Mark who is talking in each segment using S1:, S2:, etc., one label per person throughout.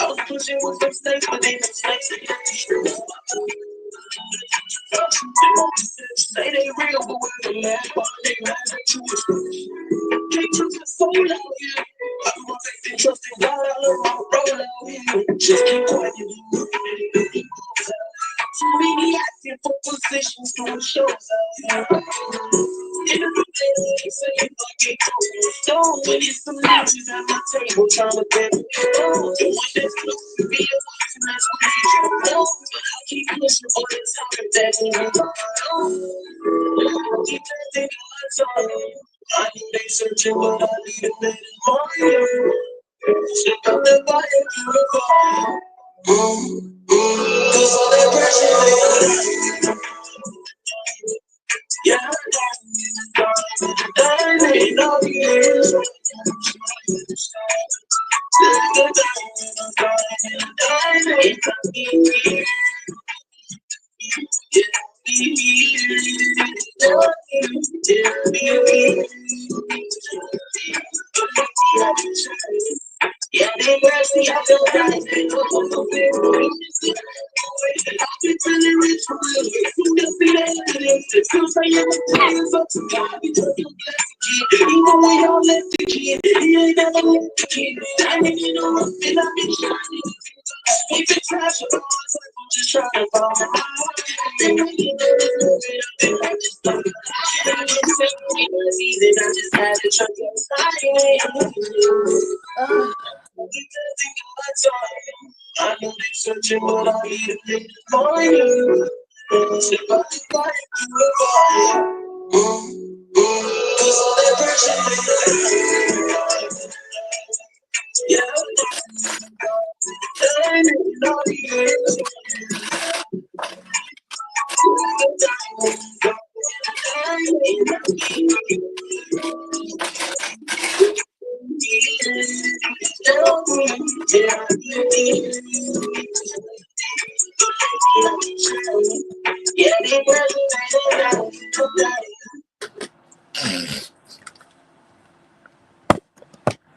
S1: was pushing with some snakes, but they mistakes. Say they real, but when they laugh, they laugh at you. Can't trust the soul out here. I'm gonna take the trust in God, I love my roll out here. Just keep quiet. Too many asking for positions, doing shows out here. In the day, say you might get cold. When it's some leeches at my table, trying to get it. The one that's close to me, and that's what I know. But I keep pushing all the time, that ain't keep thinking my time. I know they searching, but I need a little more. Check out the fire, beautiful. Cause all that pressure, yeah, I ain't no years. Yeah, they mercy, I feel right. They don't want no favor. I've been feeling rich for real. You can see that evidence. Still saying the prayers up to God because you're blessed kid. Even when y'all left the kid, he ain't never left the kid. Standing in the rough and I've been shining. We've been trashing all the time. I'm just trying to follow my heart. Then I get a little bit of it. I just don't. I didn't say it was easy. I just had to try to slide. I know they searching, but I need a thing for you. Say bye bye to the fire. Cause all that pressure, yeah. I need no years.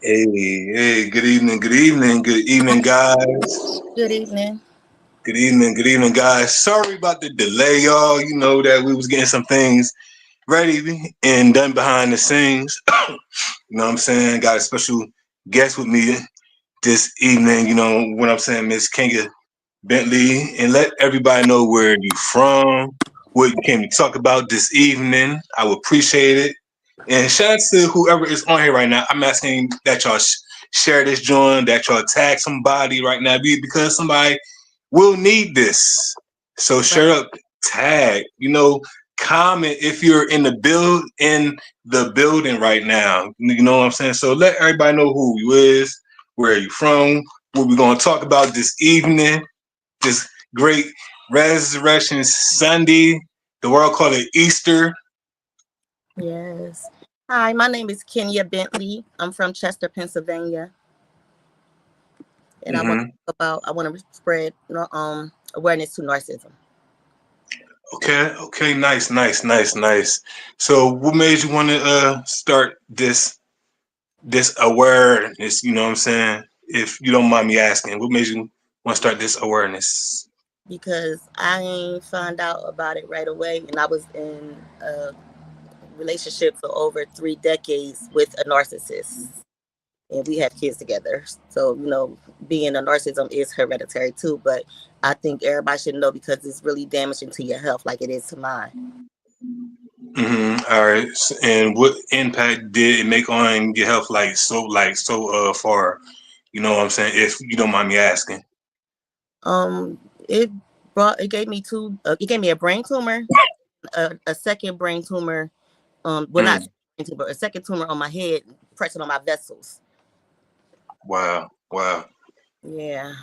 S2: Hey, good evening, guys.
S3: Good evening.
S2: Good evening, guys. Sorry about the delay, y'all. You know that we was getting some things ready and done behind the scenes. You know what I'm saying? Got a special guest with me this evening, you know what I'm saying, Miss Kenya Bentley, and let everybody know where you from, what you came to talk about this evening. I would appreciate it. And shout out to whoever is on here right now. I'm asking that y'all share this joint, that y'all tag somebody right now, because somebody will need this. So share up, tag, comment if you're in the building right now. You know what I'm saying? So let everybody know who you is, where are you from, what we're gonna talk about this evening, this great Resurrection Sunday. The world call it Easter.
S3: Yes. Hi, my name is Kenya Bentley. I'm from Chester, Pennsylvania. And I want to spread awareness to narcissism.
S2: Okay, nice. So what made you want to start this awareness, you know what I'm saying? If you don't mind me asking, what made you want to start this awareness?
S3: Because I ain't found out about it right away, and I was in a relationship for over 3 decades with a narcissist, and we have kids together. So being a narcissism is hereditary too, but I think everybody should know because it's really damaging to your health, like it is to mine.
S2: All right. And what impact did it make on your health, so far? You know what I'm saying? If you don't mind me asking.
S3: It gave me a brain tumor, a second brain tumor. Not brain tumor, a second tumor on my head, pressing on my vessels.
S2: Wow.
S3: Yeah.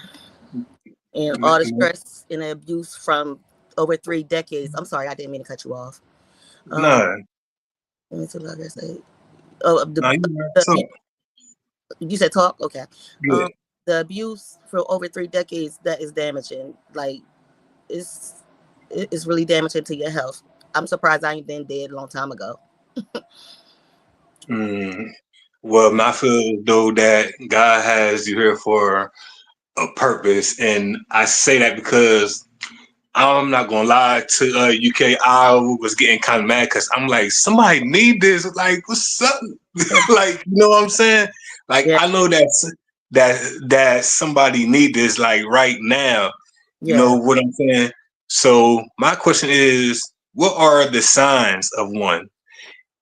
S3: And all the stress and the abuse from over 3 decades. I'm sorry, I didn't mean to cut you off.
S2: No.
S3: Let me see what I gotta say. You said talk? Okay.
S2: Yeah.
S3: The abuse for over 3 decades, that is damaging. Like, it's It's really damaging to your health. I'm surprised I ain't been dead a long time ago.
S2: Mm. Well, I feel though that God has you here for a purpose, and I say that because I'm not gonna lie to UK. I was getting kind of mad because I'm like, somebody need this. Like, what's up? Like, you know what I'm saying? Like,
S3: Yeah,
S2: I know that somebody need this like right now. You know
S3: yeah.
S2: what I'm saying? So my question is, what are the signs of one?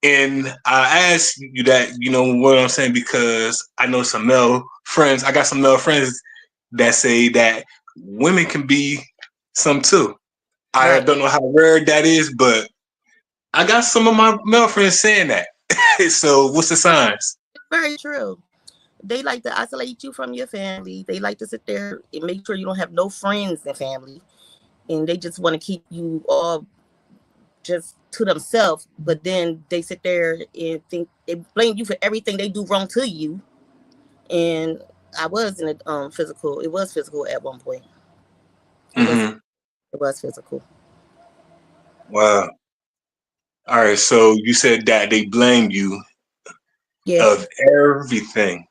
S2: And I ask you that, you know what I'm saying, because I know some male friends. I got some male friends that say that women can be some too. I
S3: Right.
S2: don't know how rare that is, but I got some of my male friends saying that. So what's the signs?
S3: Very true. They like to isolate you from your family. They like to sit there and make sure you don't have no friends and family. And they just want to keep you all just to themselves. But then they sit there and think they blame you for everything they do wrong to you. And I was in a physical. It was physical at one point. It was
S2: Mm-hmm.
S3: it was physical.
S2: Wow. All right. So you said that they blame you
S3: Yeah,
S2: of everything.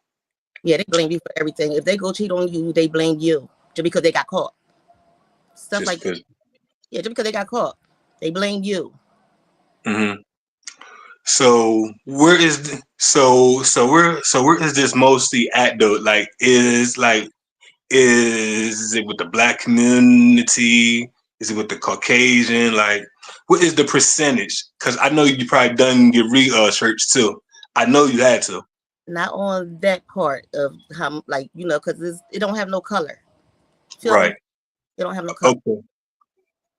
S3: yeah. They blame you for everything. If they go cheat on you, they blame you just because they got caught. Stuff
S2: Just
S3: like that.
S2: because.
S3: Yeah, just because they got caught, they blame you.
S2: Mm-hmm. So where is where is this mostly at though? Like is it with the black community? Is it with the Caucasian? Like, what is the percentage? Because I know you probably done your research too. I know you had to.
S3: Not on that part of how, like, because it don't have no color. Feel me?
S2: Right.
S3: It don't have no color.
S2: Okay.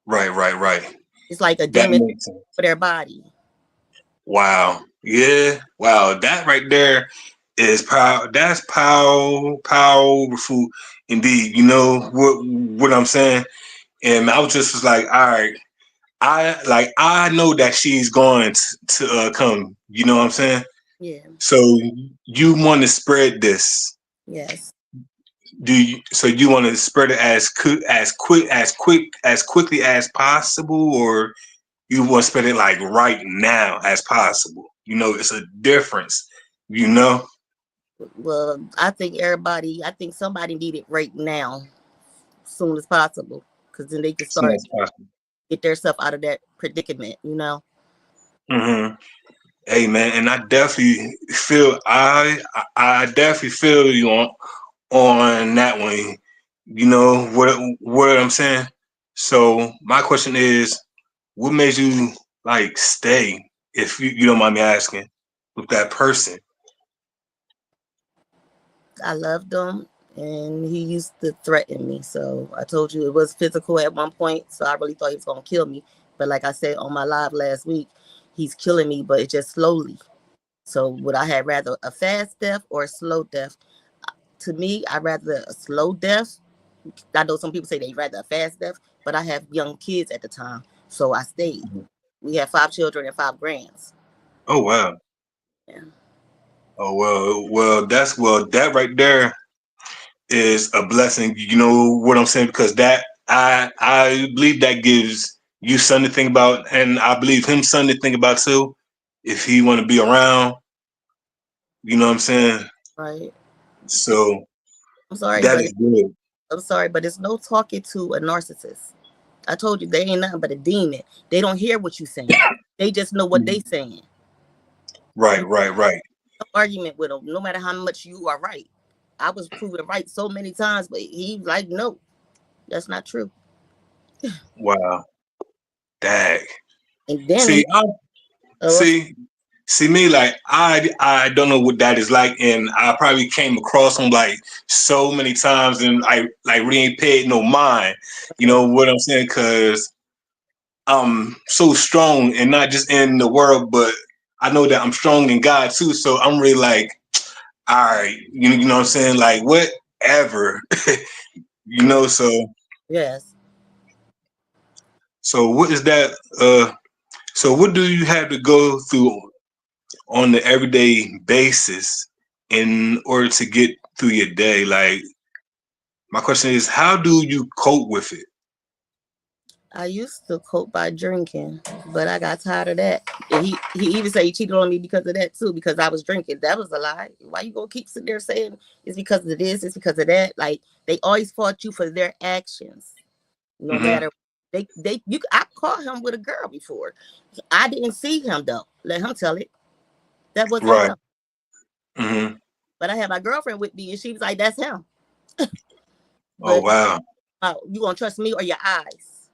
S2: Right.
S3: It's like a
S2: That
S3: demon
S2: makes sense.
S3: for their body.
S2: Wow. Yeah. Wow. That right there is power. That's powerful indeed. You know what I'm saying? And I was just was like, all right. I know that she's going to come. You know what I'm saying?
S3: Yeah.
S2: So you want to spread this?
S3: Yes.
S2: Do you? So you want to spread it as quickly as possible, or you want to spread it like right now as possible? You know, it's a difference. You know,
S3: Well, I think somebody need it right now, soon as possible, because then they can
S2: as soon
S3: start
S2: as possible.
S3: get their stuff out of that predicament.
S2: Mm-hmm. Hey man, and I definitely feel I definitely feel you on that one. You know what I'm saying? So my question is, what made you like stay, if you don't mind me asking, with that person?
S3: I loved him, and he used to threaten me. So I told you it was physical at one point. So I really thought he was gonna kill me. But like I said on my live last week, he's killing me, but it's just slowly. So would I have rather a fast death or a slow death? To me, I rather a slow death. I know some people say they rather a fast death, but I have young kids at the time, so I stayed. We had 5 children and 5 grands.
S2: Oh wow.
S3: Yeah.
S2: Oh well that right there is a blessing. You know what I'm saying? Because that I believe that gives you something to think about, and I believe him something to think about too. If he want to be around, you know what I'm saying?
S3: Right.
S2: So
S3: I'm sorry,
S2: that
S3: but
S2: is good.
S3: I'm sorry, but it's no talking to a narcissist. I told you they ain't nothing but a demon. They don't hear what you saying. They just know what they saying.
S2: Right,
S3: You
S2: right, right.
S3: no argument with them, no matter how much you are right. I was proven right so many times, but he like, no, that's not true.
S2: Wow. Dag.
S3: And then
S2: See,
S3: he, oh,
S2: see, see me like I don't know what that is like, and I probably came across him like so many times, and I like really ain't paid no mind. You
S3: okay,
S2: know what I'm saying? Because I'm so strong, and not just in the world, but I know that I'm strong in God too. So I'm really like, all right, you know what I'm saying? Like whatever, you
S3: yeah,
S2: know.
S3: yes.
S2: So what is that? So what do you have to go through on the everyday basis in order to get through your day? Like, my question is, how do you cope with it?
S3: I used to cope by drinking, but I got tired of that. And he even said he cheated on me because of that too, because I was drinking. That was a lie. Why you gonna keep sitting there saying it's because of this, it's because of that? Like they always fought you for their actions, no
S2: Mm-hmm.
S3: matter you. I caught him with a girl before. I didn't see him though. Let him tell it. That wasn't
S2: Right.
S3: him.
S2: Mm-hmm.
S3: But I had my girlfriend with me, and she was like, "That's him."
S2: Oh
S3: But
S2: wow.
S3: you gonna trust me or your eyes?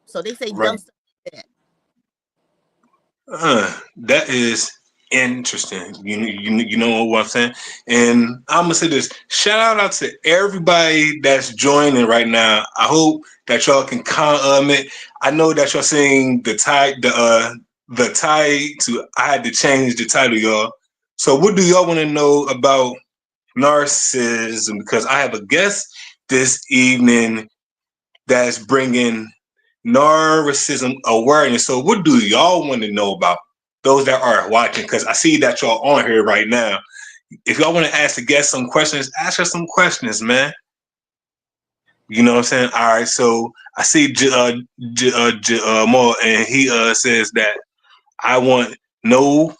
S3: So they say
S2: Right.
S3: dumb stuff like that.
S2: That is interesting. You know what I'm saying? And I'm gonna say this. Shout out to everybody that's joining right now. I hope that y'all can comment. I know that y'all seeing the tie to I had to change the title, y'all. So what do y'all want to know about narcissism? Because I have a guest this evening that's bringing narcissism awareness. So, what do y'all want to know about those that are watching? Because I see that y'all on here right now. If y'all want to ask the guest some questions, ask her some questions, man. You know what I'm saying? All right. So I see Mo, and he says that I want no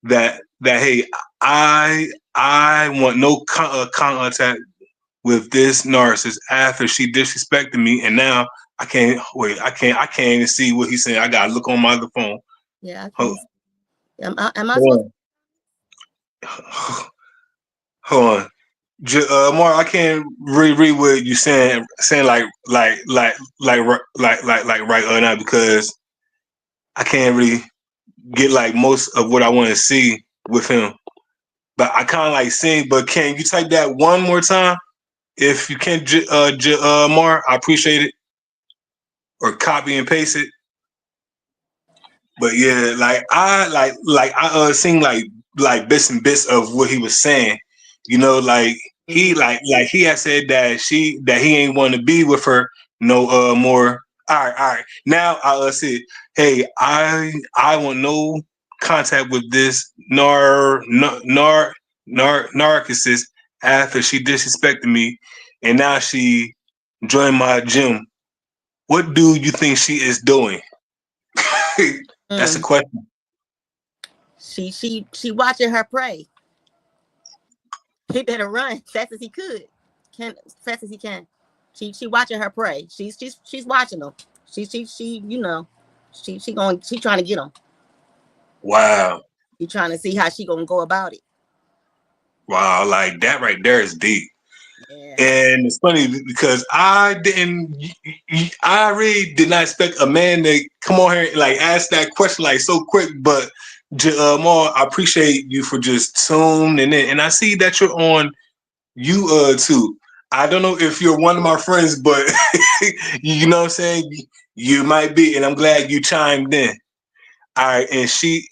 S2: that hey I want no contact with this narcissist after she disrespected me, and now I can't wait. I can't even see what he's saying. I gotta look on my other phone.
S3: Yeah, I
S2: Hold,
S3: can't. Am I supposed?
S2: hold on. Hold on. Mark, I can't read what you saying like right now because I can't really get like most of what I want to see with him. But I kind of like seeing. But can you type that one more time if you can, Mark? I appreciate it. Or copy and paste it. But yeah, like I seen like bits and bits of what he was saying. You know, like he
S3: Mm-hmm.
S2: like he had said that he ain't want to be with her no more. All right. Now I see. Hey, I want no contact with this narcissist after she disrespected me, and now she joined my gym. What do you think she is doing? That's a
S3: Mm.
S2: question.
S3: She watching her prey. He better run fast as he can fast as he can. She watching her prey. She's watching them. She she trying to get them.
S2: Wow.
S3: She trying to see how she gonna go about it.
S2: Wow. Like that right there is deep.
S3: Yeah.
S2: And it's funny because I really did not expect a man to come on here and like ask that question like so quick. But Jamal, I appreciate you for just tuning in. And I see that you're on YouTube. I don't know if you're one of my friends, but you know what I'm saying? You might be. And I'm glad you chimed in. All right, and he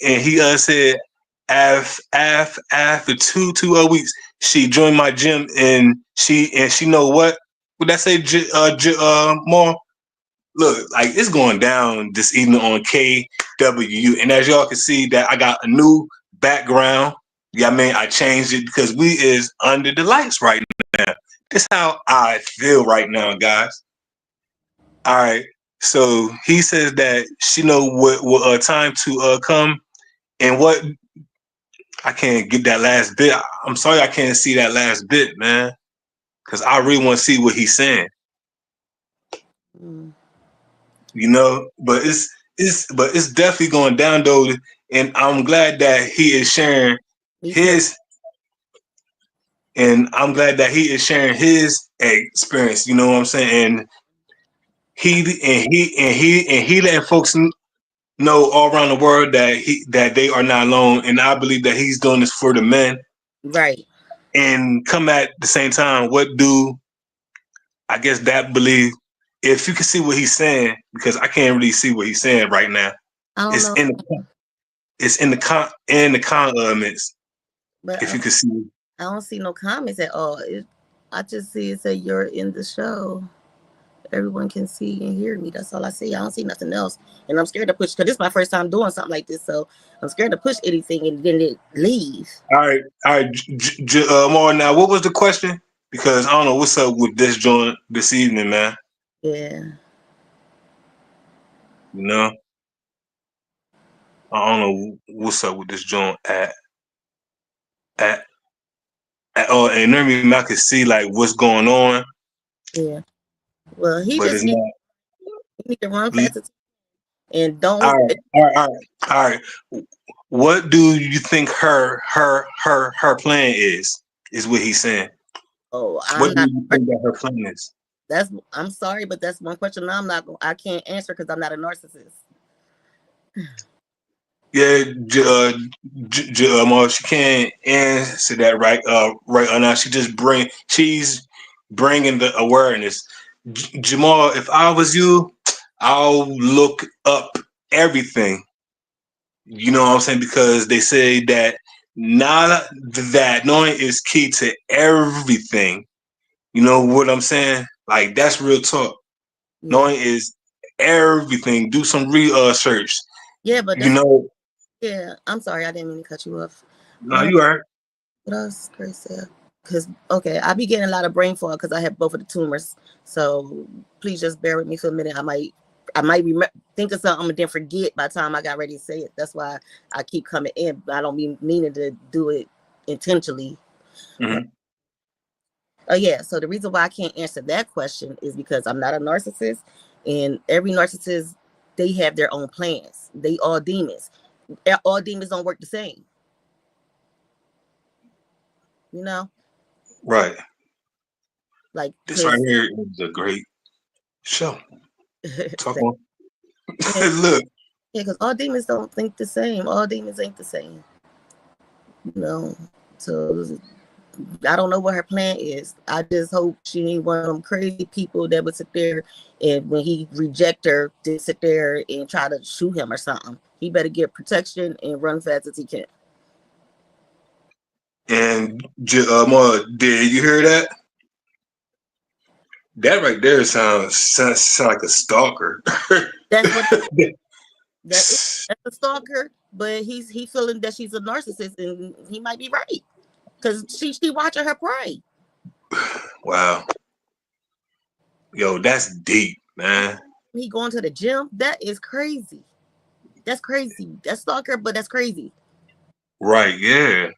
S2: said after two weeks she joined my gym and she know what would that say more look like it's going down this evening on K.W.U. and as y'all can see that I got a new background. Yeah, I mean I changed it because we is under the lights right now. This how I feel right now, guys. All right. So he says that she know what time to come and what I can't get that last bit. I'm sorry I can't see that last bit, man, because I really want to see what he's saying.
S3: Mm.
S2: You know, but it's definitely going down though, and I'm glad that he is sharing
S3: Me too.
S2: his and I'm glad that he is sharing his experience. You know what I'm saying? And he letting folks know all around the world that they are not alone. And I believe that he's doing this for the men.
S3: Right.
S2: And come at the same time, what do I guess that believe? If you can see what he's saying, because I can't really see what he's saying right now.
S3: I don't
S2: It's
S3: know,
S2: in the comments.
S3: but
S2: If you can see,
S3: I don't see no comments at all. I just see it say you're in the show. Everyone can see and hear me. That's all I see. I don't see nothing else. And I'm scared to push because this is my first time doing something like this. So I'm scared to push anything and then it leave.
S2: all right, more now. What was the question? Because I don't know what's up with this joint this evening, man.
S3: Yeah.
S2: You know, I don't know what's up with this joint at oh, and I can see like what's going on,
S3: Yeah. Well,
S2: but it's not.
S3: he need to run faster and
S2: All
S3: don't.
S2: right, all right, all right, all right. What do you think her plan is? Is what he's saying.
S3: Oh,
S2: What
S3: I'm
S2: do
S3: not.
S2: you think that her plan is?
S3: That's. I'm sorry, but that's one question I'm not. I can't answer because I'm not a narcissist.
S2: Yeah, she can't answer that right now. She's bringing the awareness. Jamal, if I was you, I'll look up everything. You know what I'm saying? Because they say that not that knowing is key to everything. You know what I'm saying? Like that's real talk.
S3: Yeah.
S2: Knowing is everything. Do some research.
S3: Yeah, but
S2: You
S3: that's.
S2: know,
S3: Yeah. I'm sorry. I didn't mean to cut you off.
S2: no,
S3: Um.
S2: you are.
S3: What else, Grace? Because okay, I be getting a lot of brain fog because I have both of the tumors. So please just bear with me for a minute. I might think of something and then forget by the time I got ready to say it. That's why I keep coming in. I don't mean meaning to do it intentionally. But
S2: Mm-hmm.
S3: oh yeah, so the reason why I can't answer that question is because I'm not a narcissist, and every narcissist they have their own plans. They all demons. All demons don't work the same. You know,
S2: Right.
S3: like
S2: This right
S3: because
S2: here is a great show. Talk on.
S3: yeah,
S2: Look.
S3: yeah, because all demons don't think the same. All demons ain't the same. You know, so I don't know what her plan is. I just hope she ain't one of them crazy people that would sit there and when he reject her, just sit there and try to shoot him or something. He better get protection and run fast as he can.
S2: And did you hear that? That right there sounds like a stalker.
S3: That's what that is. That's a stalker, but he feeling that she's a narcissist, and he might be right because she watching her prey.
S2: Wow. Yo, that's deep, man.
S3: He going to the gym. That is crazy. That's crazy. That's stalker, but that's crazy.
S2: Right, yeah.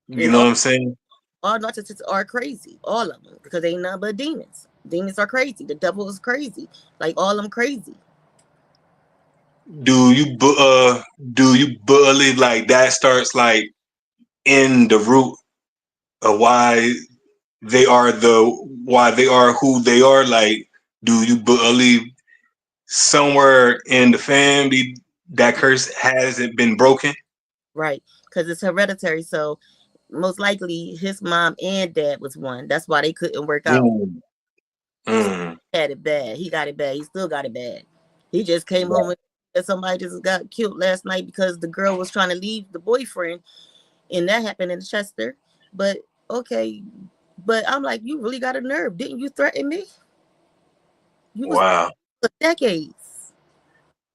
S2: You
S3: And
S2: know what I'm saying?
S3: all narcissists are crazy. All of them. Because they ain't nothing but demons. Demons are crazy. The devil is crazy. Like all of them crazy.
S2: Do you do you believe like that starts like in the root of why they are who they are? Like, do you believe somewhere in the family that curse hasn't been broken?
S3: Right. Because it's hereditary. So most likely his mom and dad was one. That's why they couldn't work out.
S2: Mm, mm,
S3: He had it bad. He got it bad. He still got it bad. He just came home and somebody just got killed last night because the girl was trying to leave the boyfriend. And that happened in Chester. But okay. But I'm like, you really got a nerve. Didn't you threaten me? You was
S2: wow.
S3: for decades.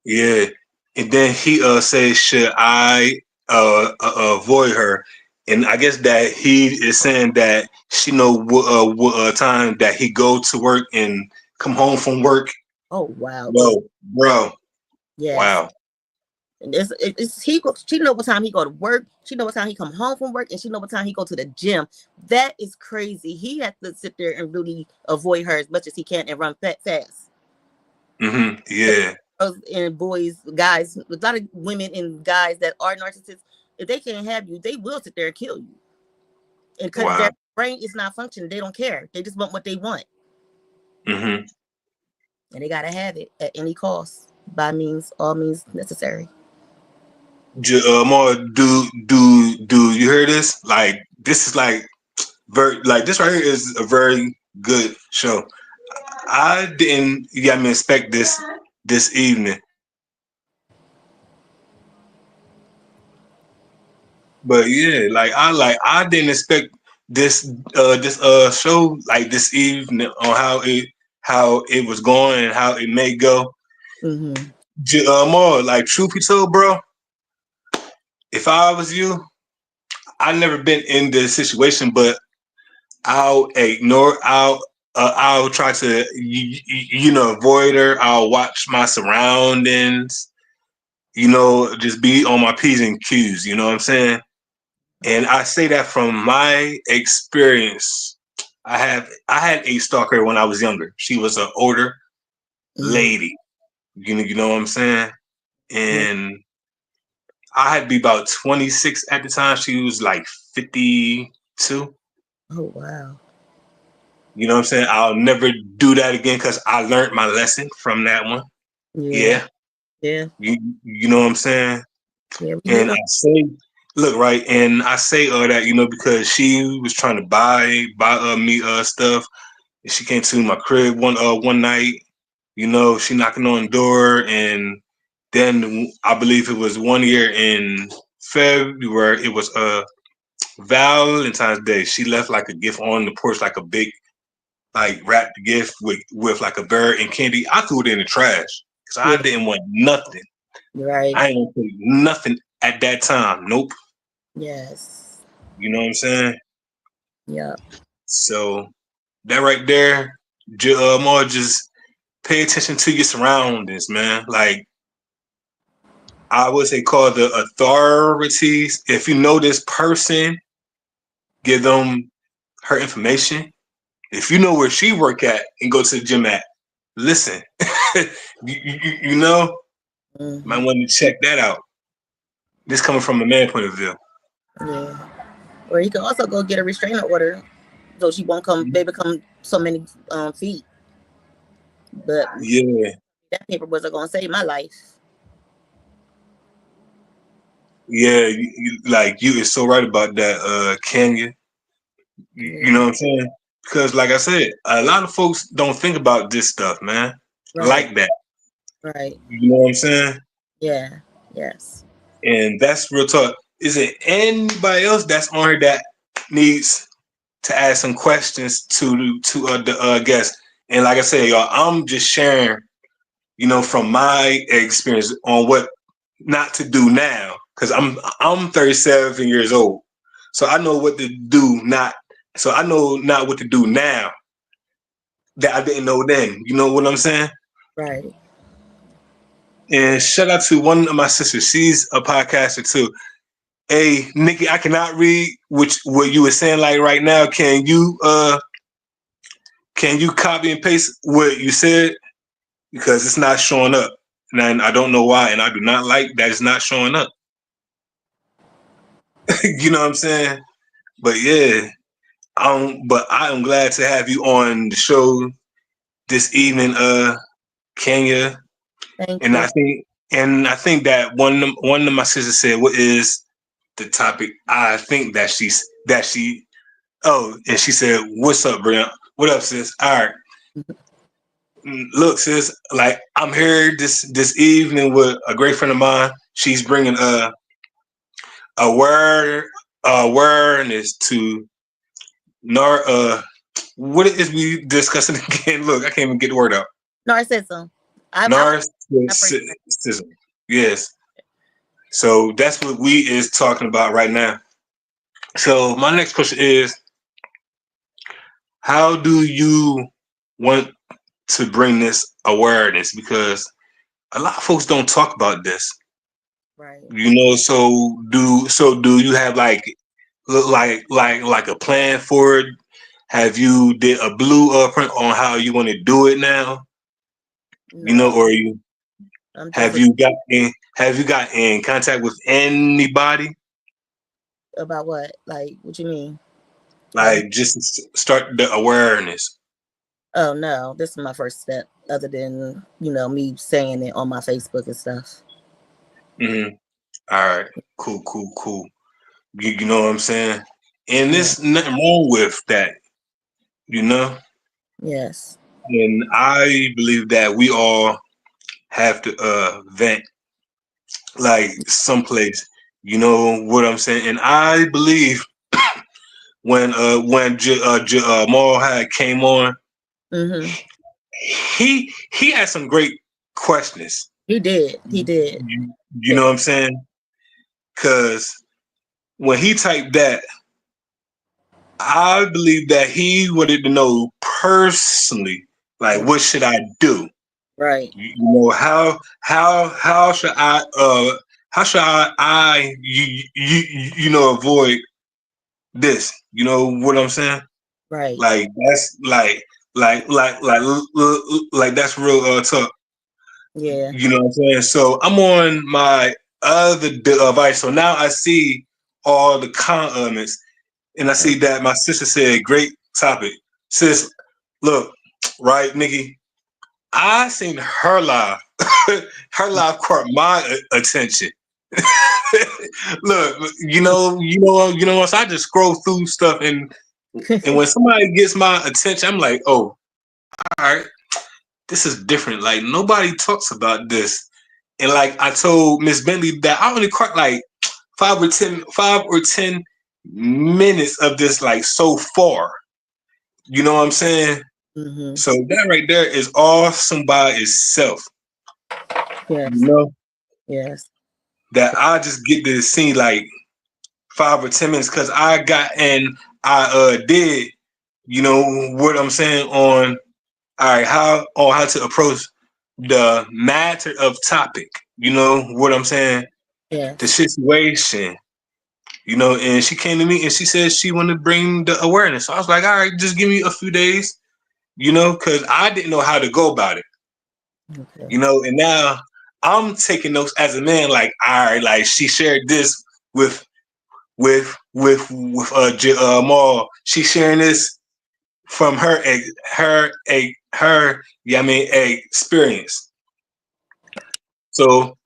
S2: Yeah. And then he says, should I avoid her? And I guess that he is saying that she know what time that he go to work and come home from work.
S3: Oh wow. Oh
S2: Bro.
S3: yes.
S2: Wow.
S3: And she know what time he go to work. She know what time he come home from work, and she know what time he go to the gym. That is crazy. He has to sit there and really avoid her as much as he can and run fast.
S2: Mm-hmm. Yeah.
S3: Girls and boys, guys, a lot of women and guys that are narcissists, if they can't have you, they will sit there and kill you. And because
S2: Wow.
S3: their brain is not functioning, they don't care. They just want what they want,
S2: Mm-hmm.
S3: and they gotta have it at any cost, by means, all means necessary.
S2: More do you hear this? Like this is like very like this right here is a very good show. I didn't expect this evening. But yeah, I didn't expect this show like this evening on how it was going and how it may go.
S3: Mm-hmm.
S2: More like truth be told, bro. If I was you, I never been in this situation, but I'll I'll try to avoid her. I'll watch my surroundings. Just be on my P's and Q's. You know what I'm saying? And I say that from my experience. I had a stalker when I was younger. She was an older lady. You know what I'm saying? And I had to be about 26 at the time. She was like 52.
S3: Oh wow.
S2: You know what I'm saying? I'll never do that again because I learned my lesson from that one.
S3: Yeah.
S2: You know what I'm saying?
S3: Yeah.
S2: And I say, look, right, and I say that, because she was trying to buy me stuff. And she came to my crib one night, she knocking on the door, and then I believe it was 1 year in February, it was Valentine's Day. She left like a gift on the porch, like a big like wrapped gift with like a bird and candy. I threw it in the trash because I didn't want nothing.
S3: Right.
S2: I ain't put nothing at that time. Nope.
S3: Yes.
S2: You know what I'm saying?
S3: Yeah.
S2: So that right there, more just pay attention to your surroundings, man. Like I would say, call the authorities. If you know this person, give them her information. If you know where she work at and go to the gym at, listen. you know, might want to check that out. This coming from a man point of view.
S3: Yeah. Or you can also go get a restraining order, so she won't baby come so many feet. But
S2: yeah,
S3: that paper wasn't gonna save my life.
S2: Yeah, you is so right about that, Kenya. You know what I'm saying? Because, like I said, a lot of folks don't think about this stuff, man.
S3: Right.
S2: Like that.
S3: Right.
S2: You know what I'm saying?
S3: Yeah. Yes.
S2: And that's real talk. Is it anybody else that's on here that needs to ask some questions to the guests? And like I said, y'all, I'm just sharing, from my experience on what not to do now, because I'm 37 years old, so I know what to do. So I know not what to do now that I didn't know then. You know what I'm saying?
S3: Right.
S2: And shout out to one of my sisters. She's a podcaster too. Hey, Nikki, I cannot read what you were saying like right now. Can you copy and paste what you said? Because it's not showing up. And I don't know why, and I do not like that it's not showing up. You know what I'm saying? But yeah, but I am glad to have you on the show this evening, Kenya.
S3: Thank
S2: And
S3: you.
S2: I think that one of my sisters said, "What is the topic?" I think that she and she said, "What's up, Brian? What up, sis? All right." Look, sis, like I'm here this evening with a great friend of mine. She's bringing awareness to what is we discussing again? Look, I can't even get the word out.
S3: Narcissism.
S2: Narcissism. Yes. So that's what we is talking about right now. So my next question is, how do you want to bring this awareness? Because a lot of folks don't talk about this.
S3: Right.
S2: So do you have like a plan for it? Have you did a blueprint on how you want to do it now?
S3: No.
S2: Or have you got in contact with anybody?
S3: About what? Like, what you mean?
S2: Like just to start the awareness.
S3: Oh no, this is my first step. Other than me saying it on my Facebook and stuff.
S2: Mm-hmm. All right, cool. You know what I'm saying? And there's nothing wrong with that,
S3: Yes.
S2: And I believe that we all have to vent like someplace. You know what I'm saying? And I believe when Maul had came on, he had some great questions.
S3: He did.
S2: You know what I'm saying? Because when he typed that, I believe that he wanted to know personally, like, what should I do?
S3: Right.
S2: You know, how should I you know avoid this? You know what I'm saying?
S3: Right.
S2: Like that's like that's real talk.
S3: Yeah.
S2: You know what I'm saying? So I'm on my other device. So now I see all the comments, and I see that my sister said, "Great topic, sis." Look, right, Nikki. I seen her live. Her live caught my attention. Look, once I just scroll through stuff, and when somebody gets my attention, I'm like, oh, all right, this is different. Like nobody talks about this. And like I told Miss Bentley that I only caught like 5 or 10 minutes of this like so far. You know what I'm saying?
S3: Mm-hmm.
S2: So that right there is awesome by itself. You
S3: Yes.
S2: know?
S3: Yes.
S2: That I just get to see like 5 or 10 minutes because I got and I did, you know what I'm saying on all right, how to approach the matter of topic. You know what I'm saying? The
S3: Yes.
S2: situation. You know, and she came to me and she said she wanted to bring the awareness. So I was like, all right, just give me a few days, you know, because I didn't know how to go about it.
S3: Okay.
S2: You know, and now I'm taking notes as a man, like, all right, like she shared this with Maul. She's sharing this from her yeah, I mean experience. So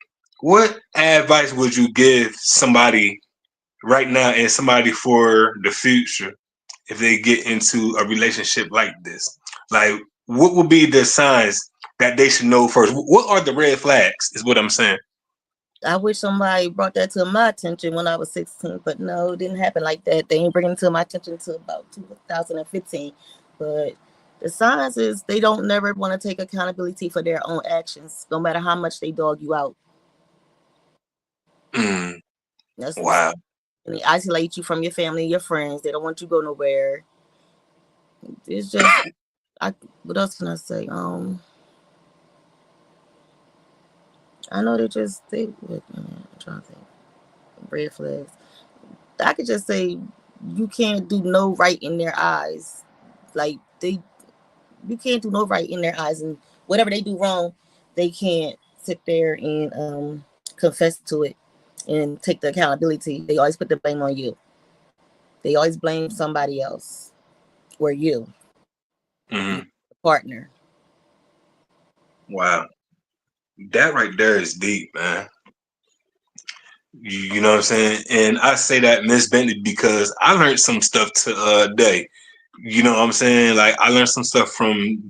S2: what advice would you give somebody right now and somebody for the future if they get into a relationship like this? Like what would be the signs that they should know first? What are the red flags is what I'm saying.
S3: I wish somebody brought that to my attention when I was 16, but no, it didn't happen like that. They ain't bringing it to my attention until about 2015. But the signs is they don't never want to take accountability for their own actions, no matter how much they dog you out.
S2: Mm,
S3: That's the sign.
S2: wow.
S3: And they isolate you from your family, your friends. They don't want you to go nowhere. It's just, I. What else can I say? I know they just they. I'm trying to think. Red flags. I could just say you can't do no right in their eyes. Like you can't do no right in their eyes, and whatever they do wrong, they can't sit there and confess to it and take the accountability. They always put the blame on you. They always blame somebody else or you
S2: Hmm.
S3: partner.
S2: Wow. That right there is deep, man. You know what I'm saying? And I say that Miss Bentley because I learned some stuff today. You know what I'm saying? Like I learned some stuff from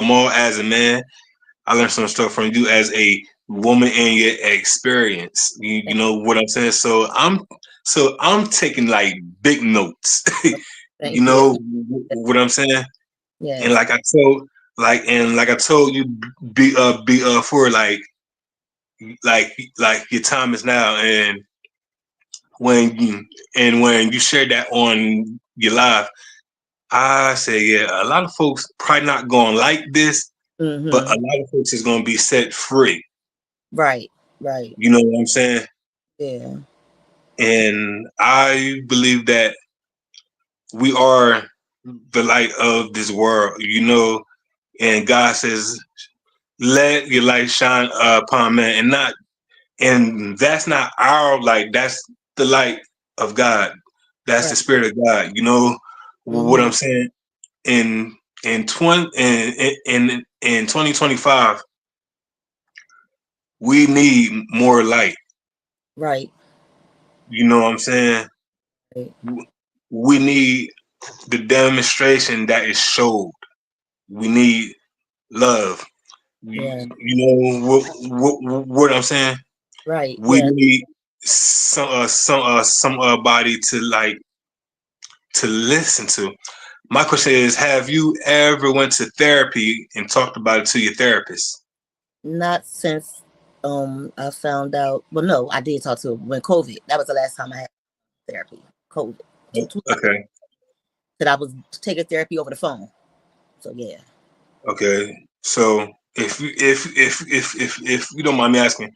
S2: Maul as a man. I learned some stuff from you as a woman and your experience. You know what I'm saying? So I'm taking like big notes. You
S3: Thank you.
S2: know what I'm saying? And
S3: Yes.
S2: like I told you be for like your time is now when you when you share that on your live, I say yeah, a lot of folks probably not gonna like this, but a
S3: Mm-hmm.
S2: lot of folks is gonna be set free.
S3: Right. Right.
S2: You know what I'm saying?
S3: Yeah.
S2: And I believe that we are the light of this world, you know, and God says, let your light shine upon man and that's not our light, that's the light of God. That's the
S3: Right.
S2: spirit of God. You know what
S3: Mm-hmm.
S2: I'm saying? In in 2025, we need more light.
S3: Right.
S2: You know what I'm saying?
S3: Right.
S2: We need the demonstration that is showed. We need love.
S3: Yeah.
S2: You know what I'm saying?
S3: Right.
S2: We
S3: Yeah.
S2: need some body to like to listen to. My question is: have you ever went to therapy and talked about it to your therapist?
S3: Not since I found out. Well, no, I did talk to him when COVID. That was the last time I had therapy. COVID.
S2: Okay.
S3: that I was taking therapy over the phone. So yeah.
S2: Okay. So if you don't mind me asking,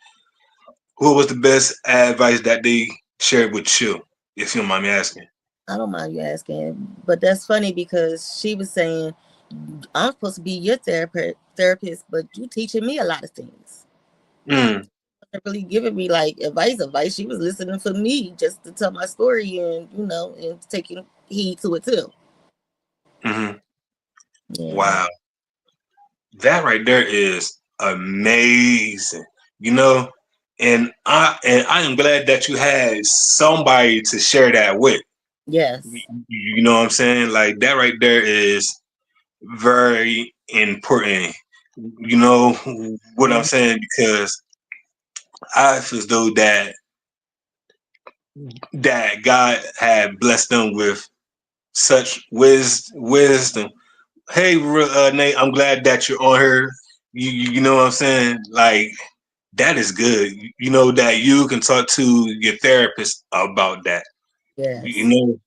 S2: what was the best advice that they shared with you? If you don't mind me asking.
S3: I don't mind you asking, but that's funny because she was saying I'm supposed to be your therapist, but you teaching me a lot of things.
S2: Mm,
S3: Really giving me like advice. She was listening for me just to tell my story and and taking heed to it too.
S2: hmm.
S3: Yeah.
S2: Wow, that right there is amazing. You know, and I am glad that you had somebody to share that with.
S3: Yes.
S2: You know what I'm saying? Like that right there is very important. You know what I'm
S3: Mm,
S2: saying? Because I feel as though that God had blessed them with such wisdom. Hey, Nate, I'm glad that you're on here. You know what I'm saying? Like that is good. You know that you can talk to your therapist about that. You
S3: yes.
S2: know,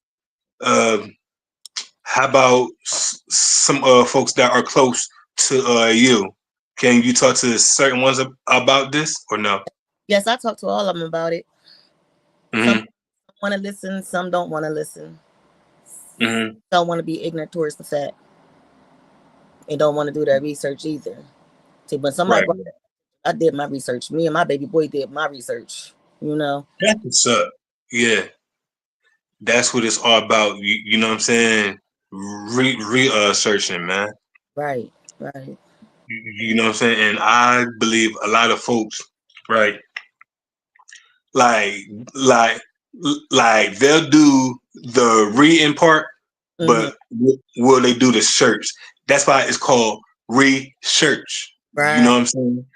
S2: uh, how about some folks that are close to you? Can you talk to certain ones about this or no?
S3: Yes, I talked to all of them about it. Some
S2: Hmm.
S3: want to listen, some don't want to listen.
S2: Hmm.
S3: Don't want to be ignorant towards the fact and don't want to do their research either. See, when somebody
S2: Right.
S3: brought it, I did my research. Me and my baby boy did my research. You know.
S2: That's what's up. Yeah, that's what it's all about. You know what I'm saying? Searching, man.
S3: Right. Right.
S2: You know what I'm saying? And I believe a lot of folks, right? Like, like, like they'll do the reading part,
S3: Hmm.
S2: but will they do the search? That's why it's called research. You know
S3: Right.
S2: what I'm saying?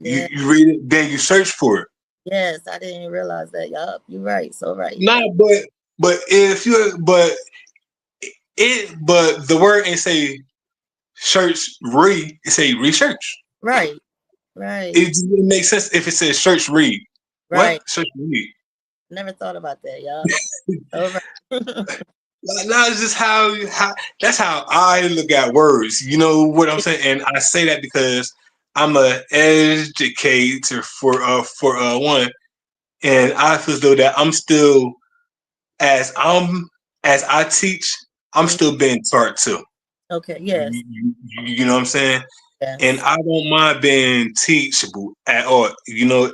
S2: You
S3: Yeah.
S2: you read it, then you search for it.
S3: Yes, I didn't realize that. Yup, you're right. So right.
S2: Nah, but if you but the word ain't say search it say research.
S3: Right. Right.
S2: It just wouldn't make sense if it says search read. What?
S3: Right.
S2: Search read.
S3: Never thought about that. Yup. So right.
S2: No, it's just how that's how I look at words. You know what I'm saying? And I say that because I'm a educator for one, and I feel as though that I'm still as I'm as I teach, I'm
S3: Mm,
S2: still being taught too.
S3: okay. Yes.
S2: You know what I'm saying? And
S3: Yes.
S2: I don't mind being teachable at all. You know,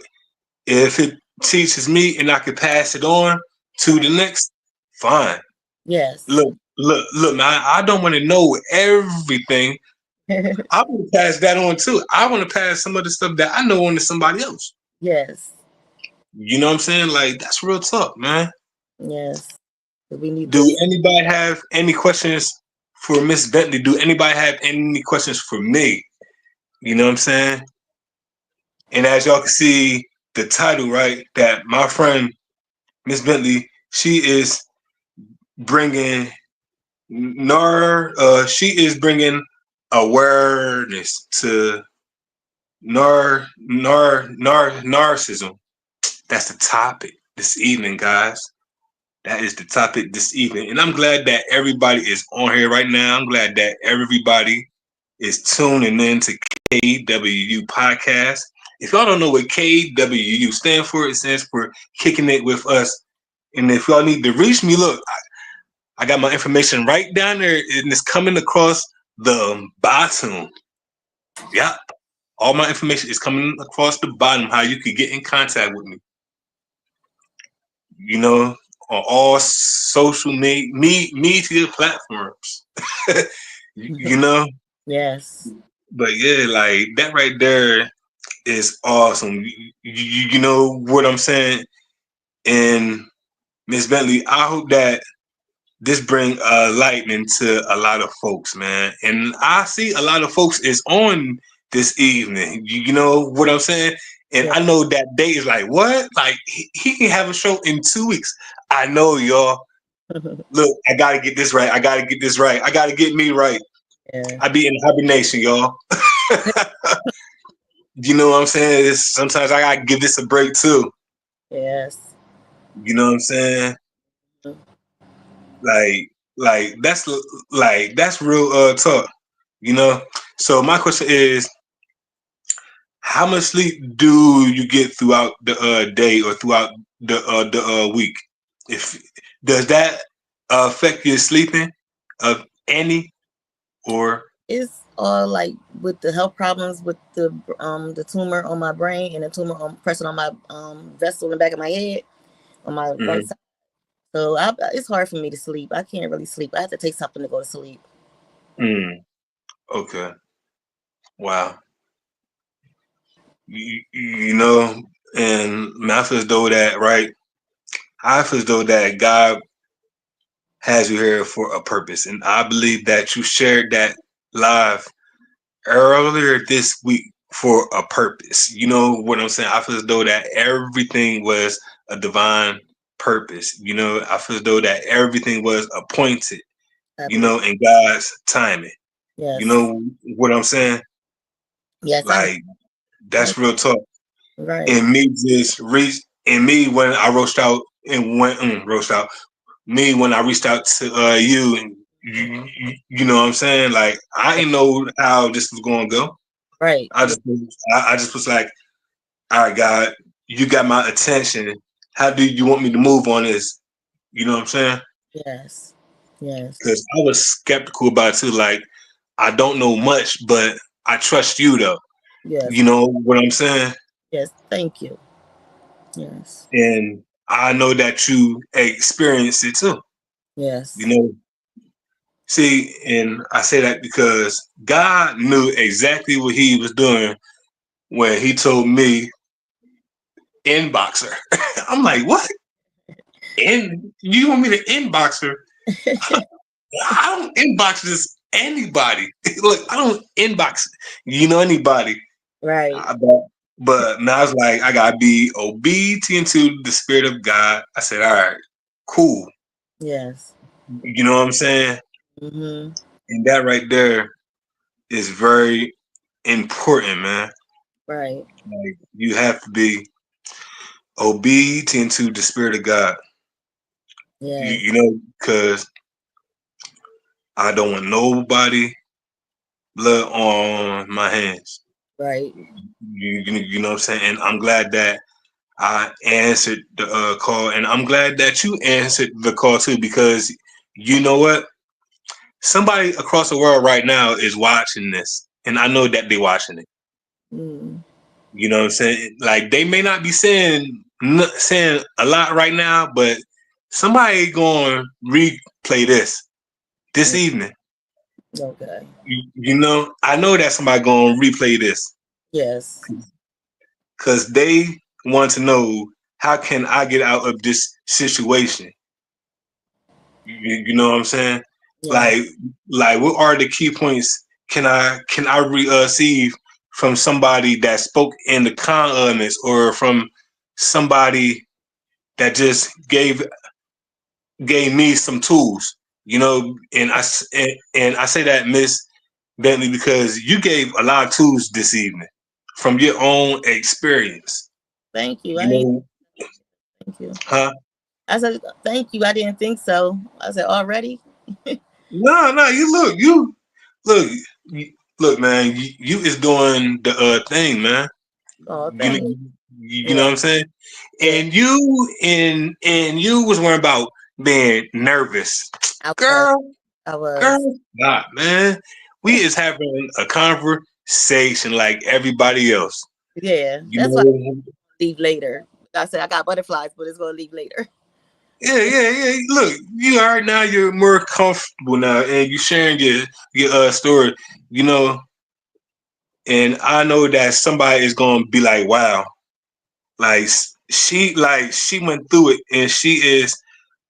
S2: if it teaches me and I can pass it on to the
S3: Right.
S2: next, fine.
S3: Yes.
S2: Look, man, I don't want to know everything. I want to pass that on too. I want to pass some of the stuff that I know on to somebody else.
S3: Yes.
S2: You know what I'm saying? Like, that's real talk, man.
S3: Yes. We need
S2: Do
S3: this.
S2: anybody have any questions for Miss Bentley? Do anybody have any questions for me? You know what I'm saying? And as y'all can see, the title, right? That my friend Miss Bentley, she is bringing she is bringing awareness to narcissism. That's the topic this evening, guys. That is the topic this evening. And I'm glad that everybody is on here right now. I'm glad that everybody is tuning in to K.W.U podcast. If y'all don't know what K.W.U stands for, it stands for kicking it with us. And if y'all need to reach me, look, I got my information right down there and it's coming across the bottom. Yeah. All my information is coming across the bottom, how you could get in contact with me. You know, on all social media platforms. You know?
S3: Yes.
S2: But yeah, like that right there is awesome. You know what I'm saying? And Miss Bentley, I hope that this bring light into a lot of folks, man. And I see a lot of folks is on this evening. You know what I'm saying? And
S3: Yeah.
S2: I know that day is like, what? Like he can have a show in 2 weeks. I know, y'all. Look, I gotta get this right. I gotta get this right. I gotta get me right.
S3: Yeah.
S2: I be in hibernation, y'all. You know what I'm saying? Sometimes I gotta give this a break too.
S3: Yes.
S2: You know what I'm saying? Like like that's real talk, you know. So my question is, how much sleep do you get throughout the day or throughout the week? If does that affect your sleeping of any or
S3: It's all like with the health problems with the tumor on my brain and the tumor on pressing on my vessel in the back of my head on my right
S2: Mhm.
S3: side. So it's hard for me to sleep. I can't really sleep. I have to take something to go to sleep.
S2: Mm, okay, wow. You know, and I feel as though that right. I feel as though that God has you here for a purpose, and I believe that you shared that live earlier this week for a purpose. You know what I'm saying? I feel as though that everything was a divine purpose. You know, I feel as though that everything was appointed,
S3: I
S2: you
S3: believe.
S2: know, in God's timing. You
S3: Yes.
S2: know what I'm saying?
S3: Yes, I know.
S2: Like
S3: I,
S2: that's real talk.
S3: right.
S2: And me just reached and me when I roached out and went roached out. Me when I reached out to you and you know what I'm saying? Like I didn't know how this was gonna go.
S3: Right.
S2: I just I just was like, all right, God, you got my attention. How do you want me to move on this? You know what I'm saying?
S3: Yes. Yes.
S2: Because I was skeptical about it too. Like, I don't know much, but I trust you though.
S3: Yes.
S2: You know what I'm saying?
S3: Yes. Thank you. Yes.
S2: And I know that you experienced it too. You
S3: Yes.
S2: know, see, and I say that because God knew exactly what He was doing when He told me inbox her. I'm like, what? In you want me to inbox her? I don't inbox this anybody. Look, I don't inbox anybody.
S3: Right.
S2: But now it's like I gotta be obedient to the spirit of God. I said, all right, cool.
S3: Yes.
S2: You know what I'm saying?
S3: Mm-hmm.
S2: And that right there is very important, man.
S3: Right.
S2: Like you have to be obedient to the spirit of God.
S3: Yes.
S2: You know, because I don't want nobody blood on my hands.
S3: Right.
S2: You know what I'm saying? And I'm glad that I answered the call, and I'm glad that you answered the call too, because you know what? Somebody across the world right now is watching this, and I know that they're watching it.
S3: Mm.
S2: You know what I'm saying? Like they may not be saying a lot right now, but somebody going to replay this
S3: Mm.
S2: evening.
S3: Okay.
S2: You know, I know that somebody going to replay this
S3: Yes.
S2: because they want to know how can I get out of this situation. You know what I'm saying?
S3: Yes.
S2: Like like what are the key points can I receive from somebody that spoke in the comments or from somebody that just gave me some tools, you know, and I say that Miss Bentley because you gave a lot of tools this evening from your own experience,
S3: Thank you.
S2: you
S3: I ain't
S2: know,
S3: thank you.
S2: huh?
S3: I said thank you. I didn't think so. I said already.
S2: No, look, look, man, you is doing the thing, man.
S3: Oh,
S2: You know,
S3: thanks.
S2: you know
S3: Yeah.
S2: what I'm saying?
S3: Yeah.
S2: And you was worrying about being nervous,
S3: I was.
S2: girl,
S3: I was.
S2: girl, nah, man. We is having a conversation like everybody else.
S3: Yeah.
S2: You
S3: That's why
S2: know,
S3: I leave later. I said I got butterflies, but it's gonna leave later.
S2: yeah. Look, you are now. You're more comfortable now, and you sharing your story. You know, and I know that somebody is gonna be like, "Wow, she went through it, and she is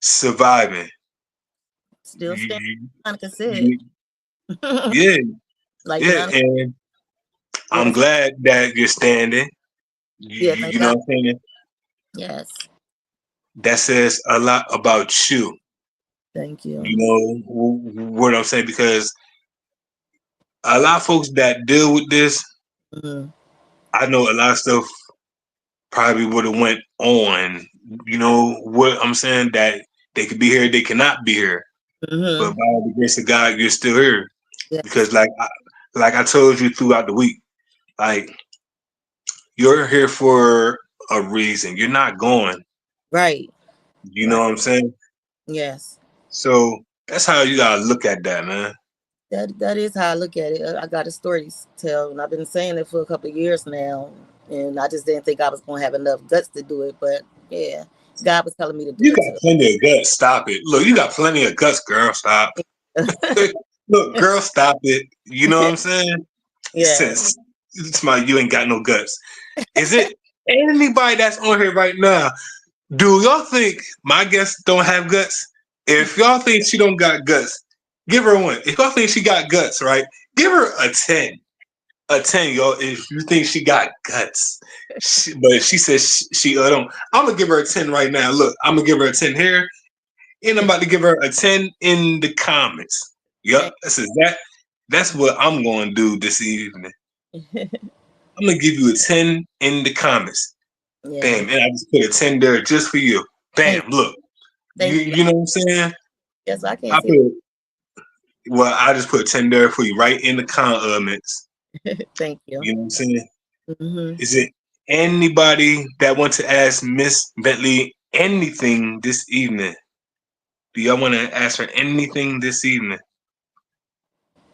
S2: surviving."
S3: Still standing.
S2: You-
S3: Monica said.
S2: you- Yeah,
S3: Like
S2: yeah,
S3: Bianca.
S2: and I'm
S3: Yes.
S2: glad that you're standing.
S3: Yeah. Thank
S2: You know
S3: God.
S2: what I'm saying?
S3: Yes.
S2: That says a lot about you.
S3: Thank
S2: You
S3: you.
S2: know what I'm saying? Because a lot of folks that deal with this,
S3: Mm-hmm.
S2: I know a lot of stuff probably would have went on. You know what I'm saying? That they could be here, they cannot be here.
S3: Mm-hmm.
S2: but by the grace of God, you're still here.
S3: Yes.
S2: Because like I told you throughout the week, like you're here for a reason. You're not going.
S3: Right.
S2: You know
S3: Right.
S2: what I'm saying?
S3: Yes.
S2: So that's how you gotta look at that, man.
S3: That is how I look at it. I got a story to tell, and I've been saying it for a couple of years now. And I just didn't think I was going to have enough guts to do it, but yeah, God was telling me to do
S2: You
S3: it
S2: got
S3: too.
S2: plenty of guts. Stop it. Look, you got plenty of guts, girl. Stop. Look, girl, stop it. You know what I'm saying?
S3: Yeah.
S2: Since it's my you ain't got no guts. Is it anybody that's on here right now? Do y'all think my guests don't have guts? If y'all think she don't got guts, give her one. If y'all think she got guts, right? Give her a 10. A 10, y'all, if you think she got guts. But she says she don't. I'm gonna give her a 10 right now. Look, I'm gonna give her a 10 here, and I'm about to give her a 10 in the comments. Yup,
S3: Thank
S2: that's what I'm gonna do this evening. I'm gonna give you a 10 in the comments.
S3: yeah.
S2: Bam, and I just put a 10 there just for you.
S3: Thank
S2: Bam, look.
S3: thank you.
S2: You know what I'm saying?
S3: Yes, I can't
S2: I
S3: see
S2: put well, I just put 10 there for you right in the comments.
S3: it. Thank you.
S2: You know what I'm saying?
S3: Hmm.
S2: Is it anybody that want to ask Miss Bentley anything this evening? Do y'all want to ask her anything this evening?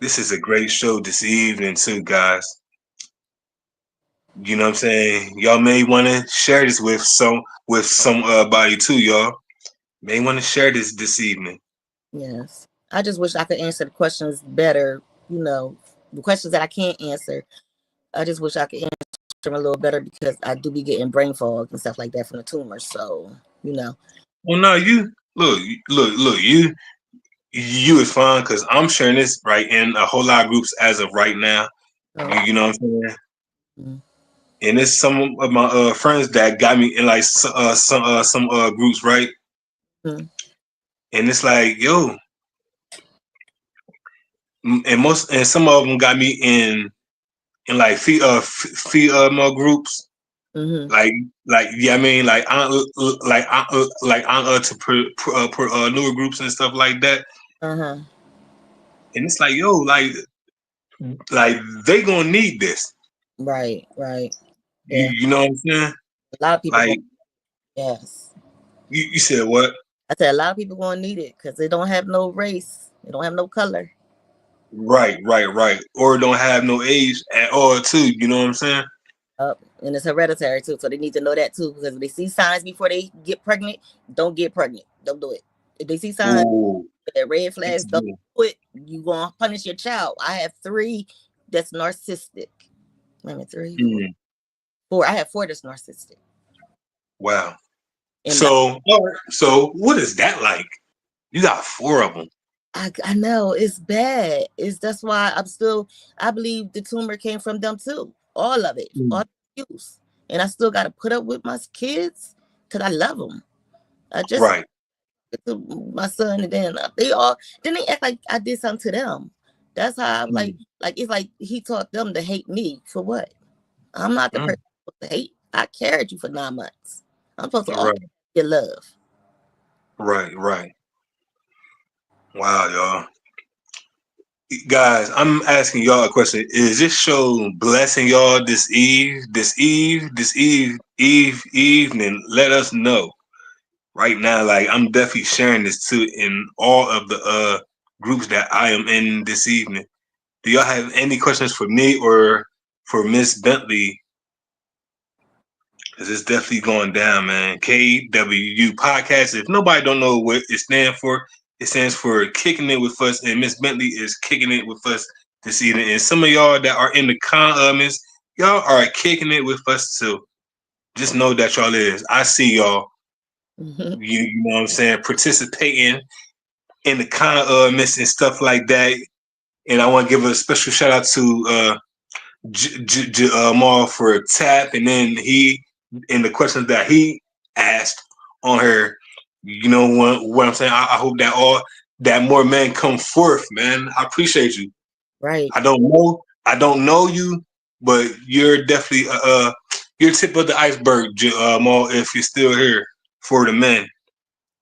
S2: This is a great show this evening too, guys. You know what I'm saying? Y'all may want to share this with some body too, y'all. May want to share this evening.
S3: Yes. I just wish I could answer the questions better. You know, the questions that I can't answer. I just wish I could answer them a little better because I do be getting brain fog and stuff like that from the tumor. So, you know.
S2: Well, no, you look, you is fine because I'm sharing this right in a whole lot of groups as of right now. You know what I'm saying?
S3: Mm-hmm.
S2: And it's some of my friends that got me in like some groups, right?
S3: Mm-hmm.
S2: And it's like, yo, and some of them got me in like female groups,
S3: Mm-hmm.
S2: like yeah, I mean like to newer groups and stuff like that.
S3: Uh-huh.
S2: And it's like, yo, like they gonna need this.
S3: Right, right. Yeah.
S2: You know what I'm saying?
S3: A lot of people going
S2: Like
S3: yes.
S2: you said what?
S3: I said a lot of people going to need it because they don't have no race. They don't have no color.
S2: Right. Or don't have no age at all, too. You know what I'm saying?
S3: And it's hereditary too, so they need to know that too. Because if they see signs before they get pregnant, don't get pregnant. Don't do it. If they see signs,
S2: Ooh,
S3: that red
S2: that's
S3: flags, don't
S2: good.
S3: do it. You gonna punish your child. I have 3 that's narcissistic. Wait a minute, 3, 4,
S2: Mm,
S3: 4. I have 4 that's narcissistic.
S2: wow.
S3: And
S2: So, all right. So, what is that like? You got 4 of them.
S3: I know it's bad. It's that's why I believe the tumor came from them too. All of it, all
S2: Mm.
S3: the abuse. And I still got to put up with my kids because I love them. I just
S2: Right.
S3: my son, and then they act like I did something to them. That's how I'm
S2: Mm,
S3: like it's like he taught them to hate me for what? I'm not the
S2: mm.
S3: person supposed to hate. I carried you for 9 months. I'm supposed to always
S2: Right.
S3: get love.
S2: Right. Wow, y'all. Guys, I'm asking y'all a question. Is this show blessing y'all this evening? Let us know. Right now, like I'm definitely sharing this too in all of the groups that I am in this evening. Do y'all have any questions for me or for Miss Bentley? Because it's definitely going down, man. K.W.U podcast. If nobody don't know what it stands for kicking it with us, and Miss Bentley is kicking it with us this evening. And some of y'all that are in the comments, y'all are kicking it with us too. Just know that y'all is. I see y'all.
S3: Mhm.
S2: You know what I'm saying? Participating in the comments and stuff like that. And I want to give a special shout out to Jamal for tap, and then he in the questions that he asked on her. You know what I'm saying? I hope that more men come forth, man. I appreciate you.
S3: Right,
S2: I don't know you, but you're definitely you're tip of the iceberg, Jamal. If you're still here for the men,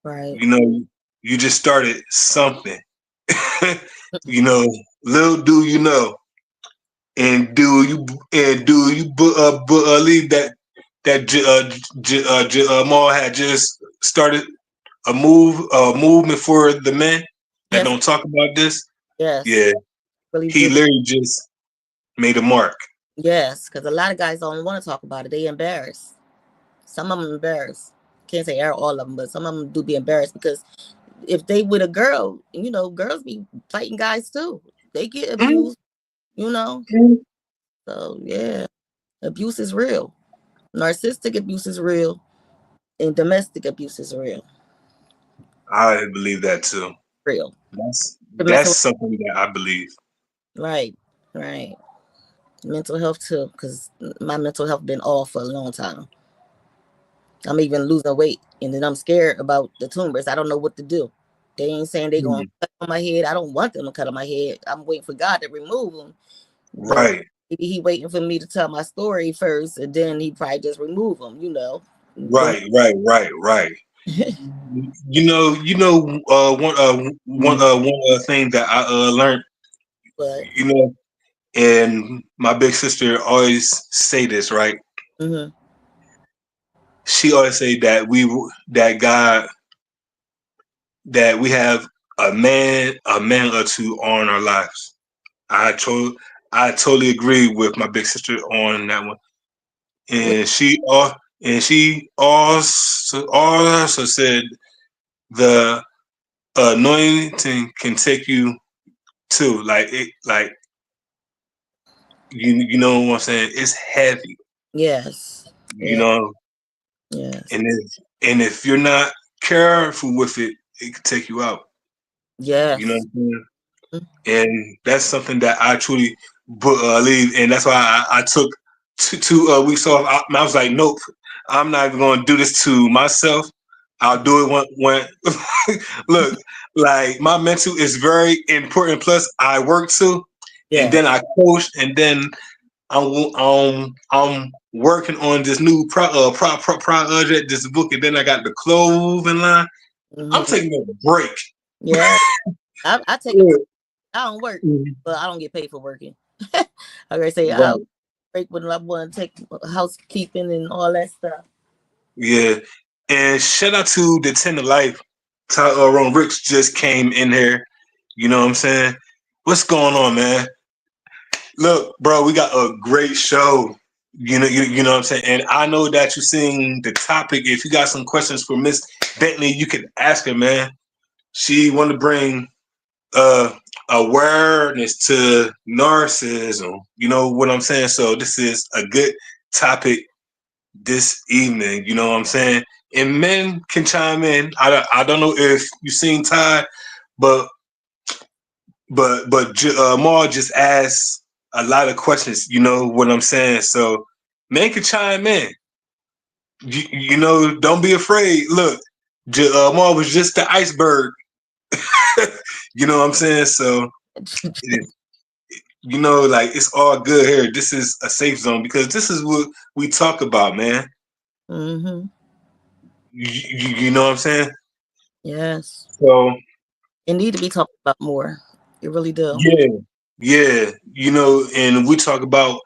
S3: right.
S2: you know. you just started something. You know, little do you know, and do you believe that Jamal had just started a movement for the men that
S3: Yes,
S2: don't talk about this?
S3: yes,
S2: Yeah,
S3: really
S2: he
S3: do.
S2: literally just made a mark.
S3: Yes, because a lot of guys don't want to talk about it. They embarrassed. Some of them embarrassed. Can't say all of them, but some of them do be embarrassed because if they with a girl, girls be fighting guys too. They get abused, you know. So yeah, abuse is real. Narcissistic abuse is real, and domestic abuse is real.
S2: I believe that too.
S3: Real. The
S2: That's
S3: mental,
S2: something that I believe.
S3: right, right. Mental health too, because my mental health been off for a long time. I'm even losing weight, and then I'm scared about the tumors. I don't know what to do. They ain't saying they gonna
S2: Mm.
S3: cut on my head. I don't want them to cut on my head. I'm waiting for God to remove them, but
S2: Right,
S3: maybe he waiting for me to tell my story first, and then he probably just remove them. Then
S2: right. One thing that I learned,
S3: but
S2: you know, and my big sister always say this, right?
S3: hmm
S2: She always say that that God, that we have a man or two on our lives. I to, I totally agree with my big sister on that one.
S3: yeah,
S2: And she also said the anointing can take you too. You know what I'm saying? It's heavy,
S3: yes,
S2: you
S3: yeah,
S2: know,
S3: yes,
S2: and if you're not careful with it, it can take you out. You know what
S3: yes,
S2: I'm saying? And that's something that I truly believe, and that's why I took two weeks off. I was like, nope, I'm not even going to do this to myself. I'll do it when look, like my mental is very important. Plus, I work too, and
S3: yeah,
S2: then I coach, and then I'm working on this new project, this book, and then I got the clothing line. I'm
S3: hmm
S2: taking a break.
S3: yeah. I take a break. I don't work,
S2: Mhm.
S3: but I don't get paid for working. I gotta say I'll
S2: Right.
S3: break when I want to take housekeeping and all that stuff.
S2: Yeah. And shout out to the 10 to Life. Ron Ricks just came in here. You know what I'm saying? What's going on, man? Look, bro, we got a great show. You know what I'm saying? And I know that you're seeing the topic. If you got some questions for Miss Bentley, you can ask her, man. She want to bring uh awareness to narcissism. You know what I'm saying? So this is a good topic this evening. You know what I'm saying? And men can chime in. I don't know if you've seen Ty, but Maul just asked a lot of questions. You know what I'm saying? So men can chime in. Don't be afraid. Look, Maul was just the iceberg. You know what I'm saying? So like it's all good here. This is a safe zone because this is what we talk about, man.
S3: hmm
S2: You know what I'm saying?
S3: Yes,
S2: So
S3: it need to be talked about more. It really do.
S2: yeah, yeah, and we talk about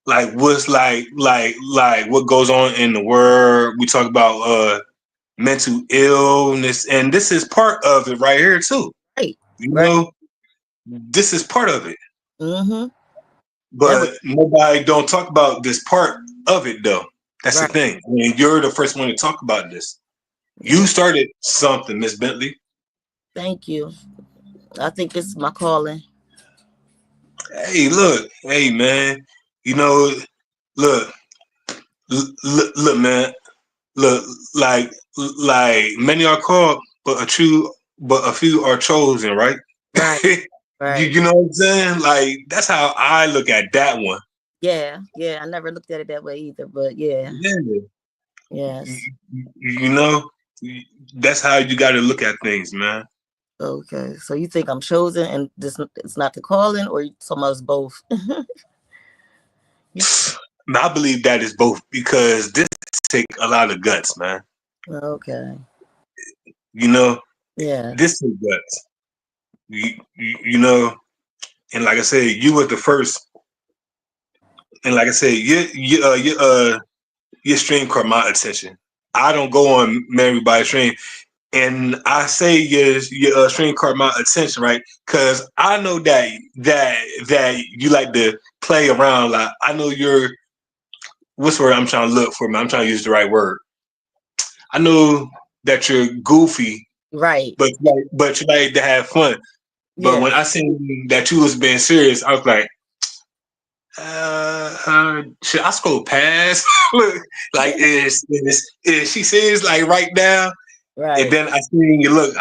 S2: like what's like what goes on in the world. We talk about mental illness, and this is part of it right here too.
S3: Right,
S2: You
S3: right.
S2: know, this is part of it,
S3: hmm That was
S2: but nobody don't talk about this part of it though. That's the
S3: right.
S2: thing. I mean, you're the first one to talk about this. You
S3: Yeah.
S2: started something, Miss Bentley.
S3: Thank you. I think it's my calling.
S2: Hey, look, hey man, you know, look, look, man. Look, like many are called, but a few are chosen, right?
S3: Right,
S2: you,
S3: right.
S2: you know what I'm saying? Like that's how I look at that one.
S3: Yeah, yeah. I never looked at it that way either, but yeah,
S2: Yeah, you,
S3: yes.
S2: you know, that's how you got to look at things, man.
S3: Okay, so you think I'm chosen, and this it's not the calling, or some of us both? You-
S2: I believe that is both because this take a lot of guts, man.
S3: okay.
S2: You know,
S3: Yeah.
S2: This is guts. You know, and like I said, you were the first. And like I said, your stream caught my attention. I don't go on everybody's stream, and I say your stream caught my attention, right? Because I know that you like to play around. Like I know you're what's the word I'm trying to look for, man. I'm trying to use the right word. I know that you're goofy,
S3: Right.
S2: but you like to have fun. But when
S3: Yes.
S2: I seen that you was being serious, I was like, should I scroll past? Look, like is she serious? Like right now? And
S3: Right.
S2: then I seen you look.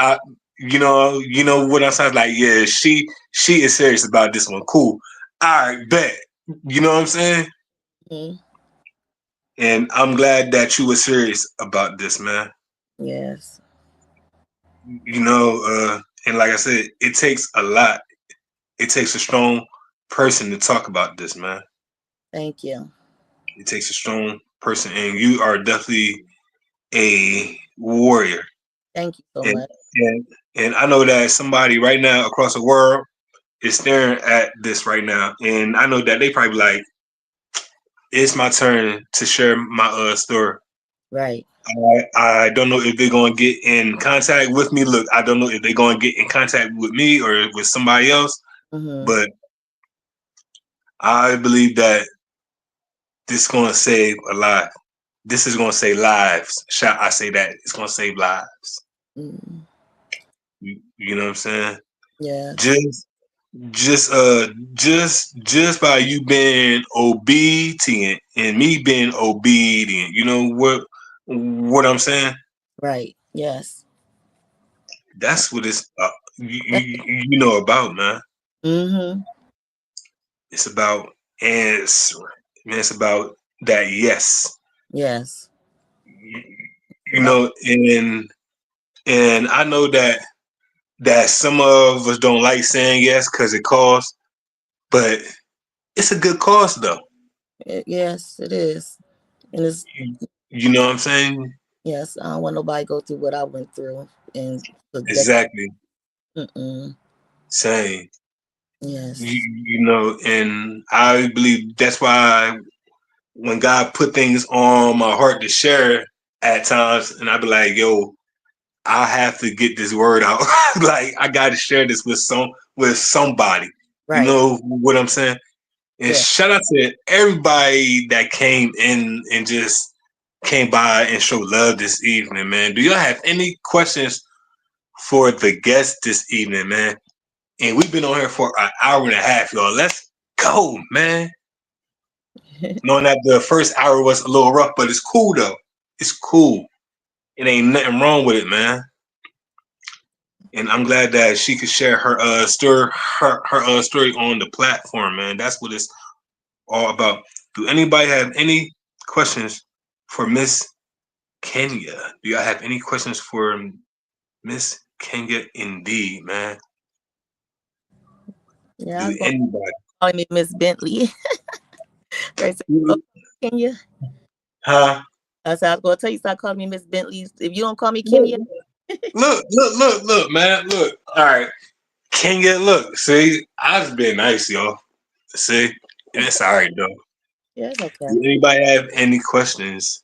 S2: You know what I sound like. Yeah, she is serious about this one. Cool. All right, bet. You know what I'm saying?
S3: Mhm.
S2: And I'm glad that you were serious about this, man.
S3: Yes.
S2: You know, and like I said, it takes a lot. It takes a strong person to talk about this, man.
S3: Thank you.
S2: It takes a strong person, and you are definitely a warrior.
S3: Thank you so
S2: And
S3: much.
S2: and and I know that somebody right now across the world is staring at this right now, and I know that they probably like, it's my turn to share my story.
S3: Right.
S2: I don't know if they're gonna get in contact with me. Look, I don't know if they're gonna get in contact with me or with somebody else,
S3: Mm-hmm.
S2: but I believe that this is gonna save a life. This is gonna save lives. Shall I say that? It's gonna save lives.
S3: Mm.
S2: You know what I'm saying?
S3: Yes.
S2: Just just by you being obedient and me being obedient, you know what I'm saying?
S3: Right. Yes.
S2: That's what it's you know about, man.
S3: Mm-hmm.
S2: It's about answering. Man, it's about that yes.
S3: Yes.
S2: You,
S3: It's
S2: you
S3: about
S2: know, and I know that some of us don't like saying yes because it costs, but it's a good cost though.
S3: it. Yes, it is. And it's
S2: You know what I'm saying?
S3: yes, I don't want nobody to go through what I went through and for decades.
S2: Exactly.
S3: Mm-mm.
S2: Same.
S3: Yes.
S2: You know, and I believe that's why when God put things on my heart to share at times, and I be like, yo, I have to get this word out. Like I got to share this with somebody. You
S3: Right.
S2: know what I'm saying? And
S3: Yeah.
S2: shout out to everybody that came in and just came by and showed love this evening, man. Do y'all have any questions for the guests this evening, man? And we've been on here for an hour and a half, y'all. Let's go, man. Knowing that the first hour was a little rough, but it's cool though. It's cool. It ain't nothing wrong with it, man. And I'm glad that she could share her story on the platform, man. That's what it's all about. Do anybody have any questions for Miss Kenya? Do y'all have any questions for Miss Kenya? Indeed, man.
S3: Yeah, I
S2: Do
S3: was gonna
S2: anybody?
S3: call me Miss Bentley. Right. So, oh, Kenya.
S2: Huh?
S3: I said I was gonna tell you stop calling me Miss Bentley. If you don't call me
S2: Look,
S3: Kenya,
S2: look, man. Look. All right. Kenya, look. See, I just been nice, y'all. See, and it's all right though.
S3: yeah, it's okay.
S2: Do anybody have any questions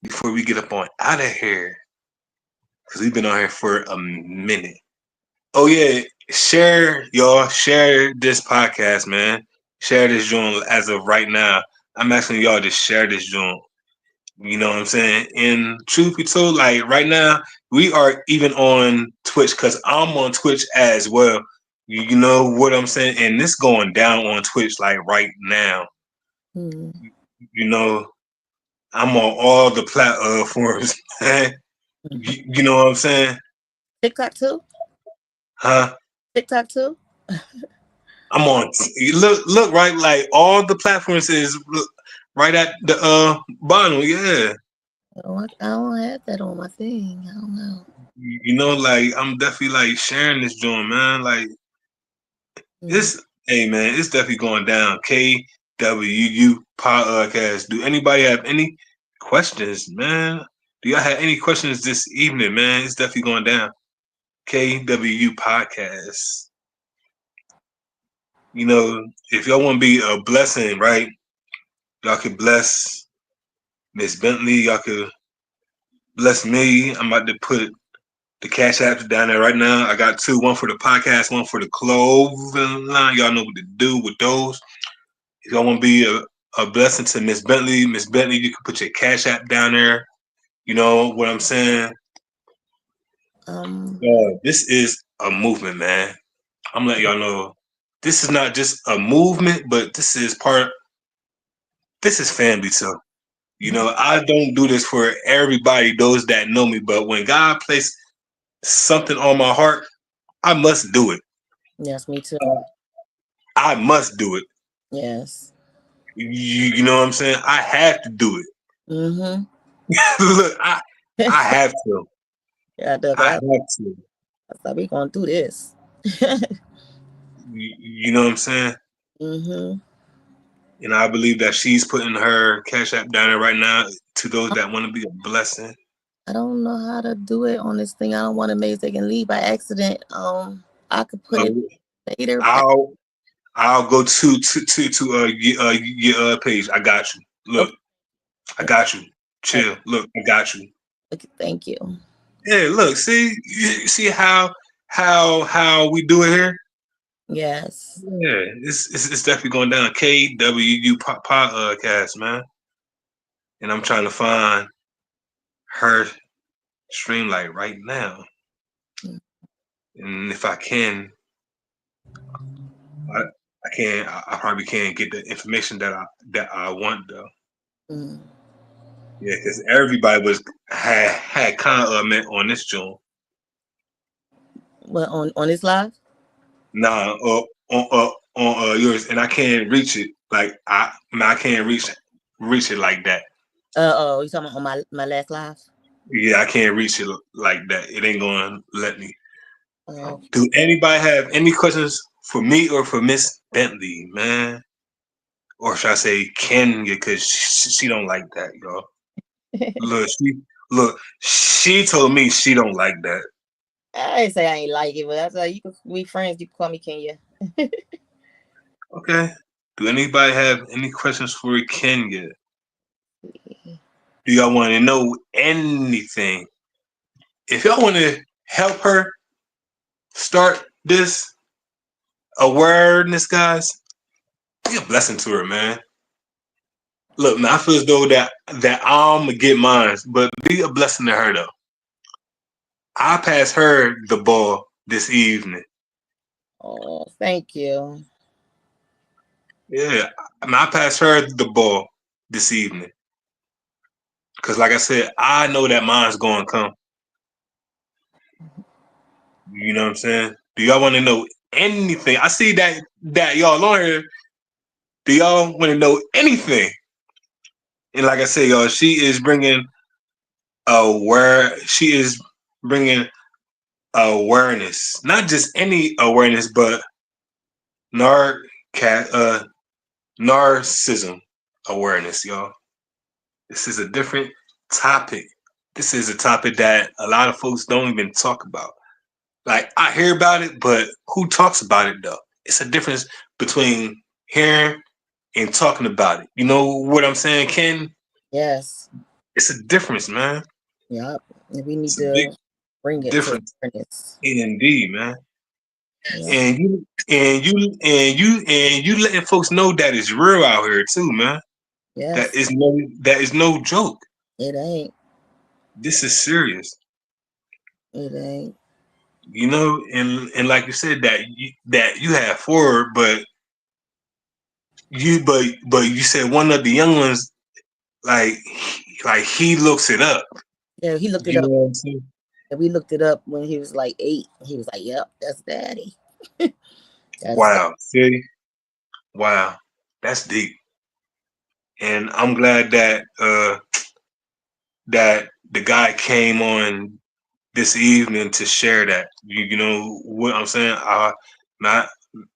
S2: before we get up on out of here? Because we've been on here for a minute. Oh yeah, share y'all. Share this podcast, man. Share this joint as of right now. I'm asking y'all to share this joint. You know what I'm saying? And truth be told, like right now, we are even on Twitch because I'm on Twitch as well. You know what I'm saying? And this going down on Twitch like right now.
S3: Hmm.
S2: You know, I'm on all the platforms. You know what I'm saying?
S3: TikTok too.
S2: Huh?
S3: TikTok too.
S2: I'm on. Look right, like all the platforms is right at the bottom. Yeah.
S3: Oh, I don't have that on my thing. I don't know.
S2: You know, like I'm definitely like sharing this joint, man. Like
S3: Hmm.
S2: it's, hey man, it's definitely going down. K.W.U podcast. Do anybody have any questions, man? Do y'all have any questions this evening, man? It's definitely going down. K.W.U podcast. You know, if y'all want to be a blessing, right? Y'all could bless Miss Bentley. Y'all could bless me. I'm about to put the cash apps down there right now. I got two, one for the podcast, one for the clothing line. Y'all know what to do with those. If y'all want to be a blessing to Miss Bentley, you can put your cash app down there. You know what I'm saying?
S3: Um,
S2: This is a movement, man. I'm letting y'all know this is not just a movement, but this is family too. You know, I don't do this for everybody, those that know me, but when God placed something on my heart, I must do it.
S3: yes, me too.
S2: I must do it.
S3: Yes.
S2: You know what I'm saying? I have to do it.
S3: Mm-hmm.
S2: Look, I have to.
S3: Yeah,
S2: I
S3: I
S2: have to.
S3: thought we gonna do this.
S2: You know what I'm saying?
S3: Mm-hmm.
S2: And I believe that she's putting her cash app down there right now to those that want to be a blessing.
S3: I don't know how to do it on this thing. I don't want to make they can leave by accident. I could put
S2: Uh,
S3: it later.
S2: I'll go to your page. I got you.
S3: Okay.
S2: Look, I got you. Chill. Look, I got you.
S3: Okay, thank you.
S2: Yeah, look, see how we do it here.
S3: Yes.
S2: Yeah, it's definitely going down. K.W.U podcast, man. And I'm trying to find her stream like right now.
S3: Mm.
S2: And if I can, I, I can. I probably can't get the information that I want though.
S3: Mm.
S2: Yeah, because everybody had comment on this joint.
S3: What on this live?
S2: Nah, on yours, and I can't reach it. Like I can't reach it like that.
S3: Oh, you talking about on my last live?
S2: Yeah, I can't reach it like that. It ain't gonna let me.
S3: Oh,
S2: Do anybody have any questions for me or for Miss Bentley, man? Or should I say Kenya? Because she don't like that, y'all. Look, she told me she don't like that.
S3: I ain't say I ain't like it, but that's like you can we friends. You can call me Kenya.
S2: Okay. Do anybody have any questions for Kenya? Do y'all want to know anything? If y'all want to help her start this awareness, guys, be a blessing to her, man. Look, man, I feel as though that I'm gonna get mine, but be a blessing to her though. I pass her the ball this evening.
S3: Oh, thank you.
S2: Yeah, I pass her the ball this evening. Cause like I said, I know that mine's gonna come. You know what I'm saying? Do y'all want to know anything? I see that y'all on here. Do y'all want to know anything? And like I said, y'all, she is bringing bringing awareness, not just any awareness, but nar narcissism awareness, y'all. This is a different topic. This is a topic that a lot of folks don't even talk about. Like I hear about it, but who talks about it though? It's a difference between hearing and talking about it. You know what I'm saying, Ken?
S3: Yes.
S2: It's a difference, man.
S3: Yep. We need
S2: It's a big
S3: to bring it to
S2: difference.
S3: awareness.
S2: Indeed, man.
S3: Yep.
S2: And you letting folks know that it's real out here too, man.
S3: Yes.
S2: That is no joke.
S3: It ain't.
S2: This is serious.
S3: It ain't.
S2: You know, and like you said that you have four, but you said one of the young ones like he looks it up.
S3: Yeah, he looked it
S2: You know
S3: up.
S2: what I'm saying?
S3: And we looked it up when he was like 8. He was like, "Yep, that's daddy." That's
S2: Wow. See? Wow. That's deep. And I'm glad that the guy came on this evening to share that. You know what I'm saying?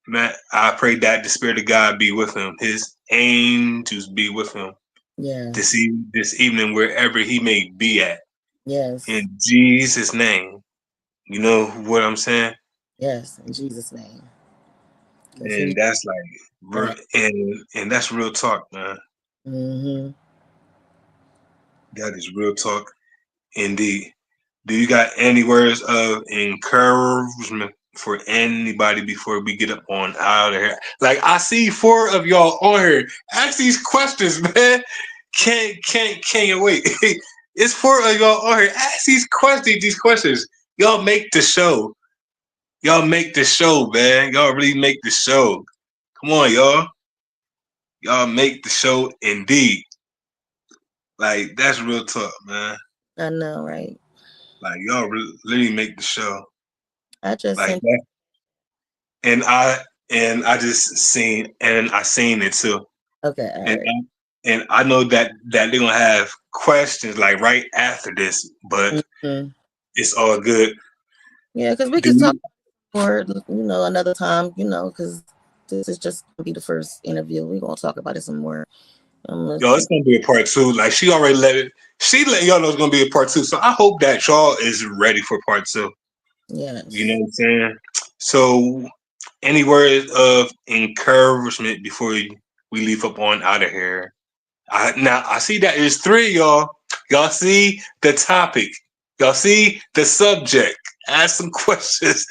S2: Matt, I pray that the spirit of God be with him. His angels be with him
S3: yes.
S2: this evening, wherever he may be at.
S3: Yes.
S2: in Jesus' name. You know what I'm saying?
S3: Yes. In Jesus' name. Because he
S2: And
S3: needs
S2: that's like,
S3: that.
S2: and that's real talk, man.
S3: Mm-hmm.
S2: That is real talk indeed. Do you got any words of encouragement for anybody before we get up on out of here? Like I see 4 of y'all on here. Ask these questions, man. Can't you wait? It's 4 of y'all on here. Ask these questions. These questions. Y'all make the show. Y'all make the show, man. Y'all really make the show. Come on, y'all. Y'all make the show indeed. Like that's real talk, man.
S3: I know, right?
S2: Like y'all really make the show.
S3: I just
S2: Like
S3: sent.
S2: that. And I just seen and I seen it too.
S3: Okay, all
S2: And
S3: right.
S2: and I know that they're gonna have questions like right after this, but
S3: Mm-hmm.
S2: it's all good.
S3: Yeah, because we
S2: Do
S3: could talk
S2: you,
S3: for another time. Because this is just gonna be the first interview. We're gonna talk about it some more.
S2: yo, it's gonna be a part 2. Like she already she let y'all know it's gonna be a part 2. So I hope that y'all is ready for part 2. You know
S3: Yes.
S2: what I'm saying? So any words of encouragement before we leave up on out of here? Now I see that there's 3 y'all. Y'all see the topic. Y'all see the subject. Ask some questions.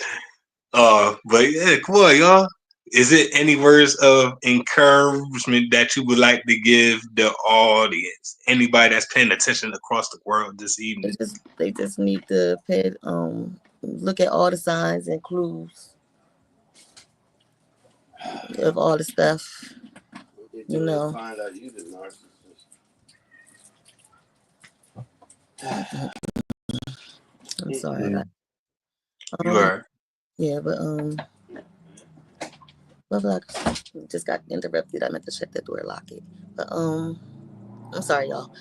S2: But yeah, come on, y'all. Is it any words of encouragement that you would like to give the audience? Anybody that's paying attention across the world this evening?
S3: They just need to look at all the signs and clues of all the stuff. You know.
S1: Find out you the narcissist.
S3: I'm sorry.
S2: Mm, you
S3: Um.
S2: are.
S3: Yeah, but blah blah. Just got interrupted. I meant to shut the door, lock it. But I'm sorry, y'all.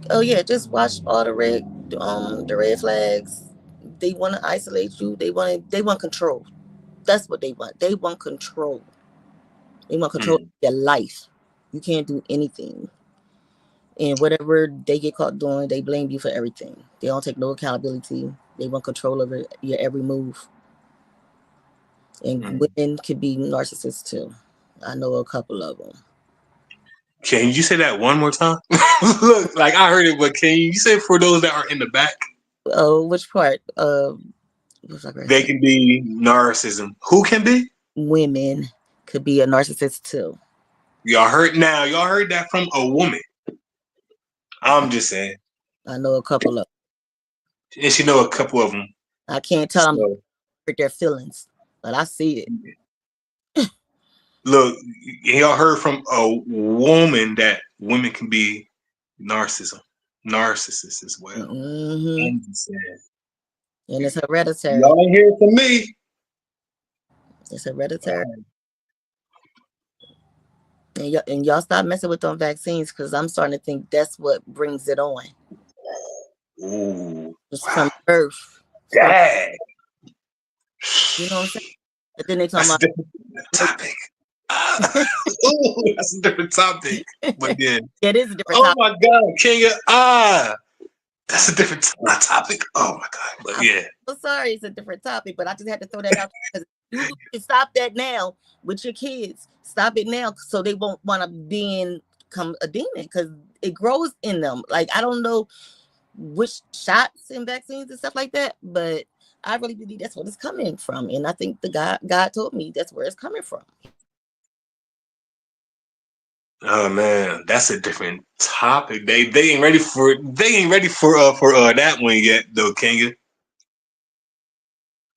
S3: Oh yeah, just watch all the red flags. They want to isolate you. They want control. That's what they want. They want control. They want control of
S2: Mm.
S3: your life. You can't do anything. And whatever they get caught doing, they blame you for everything. They don't take no accountability. They want control over your every move. And
S2: Mm.
S3: women can be narcissists too. I know a couple of them.
S2: Can you say that one more time? Look, like I heard it, but can you say for those that are in the back,
S3: Oh, which part? What was I going to
S2: they
S3: say?
S2: can be narcissism? Who can be?
S3: Women could be a narcissist too.
S2: Y'all heard now. Y'all heard that from a woman. I'm just saying.
S3: I know a couple of.
S2: And she know a couple of them.
S3: I can't tell them
S2: So
S3: hurt their feelings, but I see it.
S2: look, y'all heard from a woman that women can be narcissists as well.
S3: Hmm.
S2: I'm just saying.
S3: And it's hereditary.
S2: Y'all ain't hear it from me.
S3: It's hereditary. And y'all stop messing with them vaccines because I'm starting to think that's what brings it on.
S2: Ooh,
S3: It's
S2: wow,
S3: from birth. From,
S2: dang.
S3: you know what I'm saying? And then they talking
S2: That's a
S3: about
S2: different topic. Ooh, that's a different topic. But yeah.
S3: it is a different
S2: Oh
S3: topic.
S2: my God, Kenya. That's a different topic. Oh my God. But
S3: I'm
S2: yeah.
S3: so sorry it's a different topic, but I just had to throw that out because you can stop that now with your kids. Stop it now so they won't want to become a demon because it grows in them. Like I don't know which shots and vaccines and stuff like that, but I really believe that's what it's coming from. And I think the God told me that's where it's coming from.
S2: Oh man, that's a different topic. They ain't ready for that one yet though, Kenya.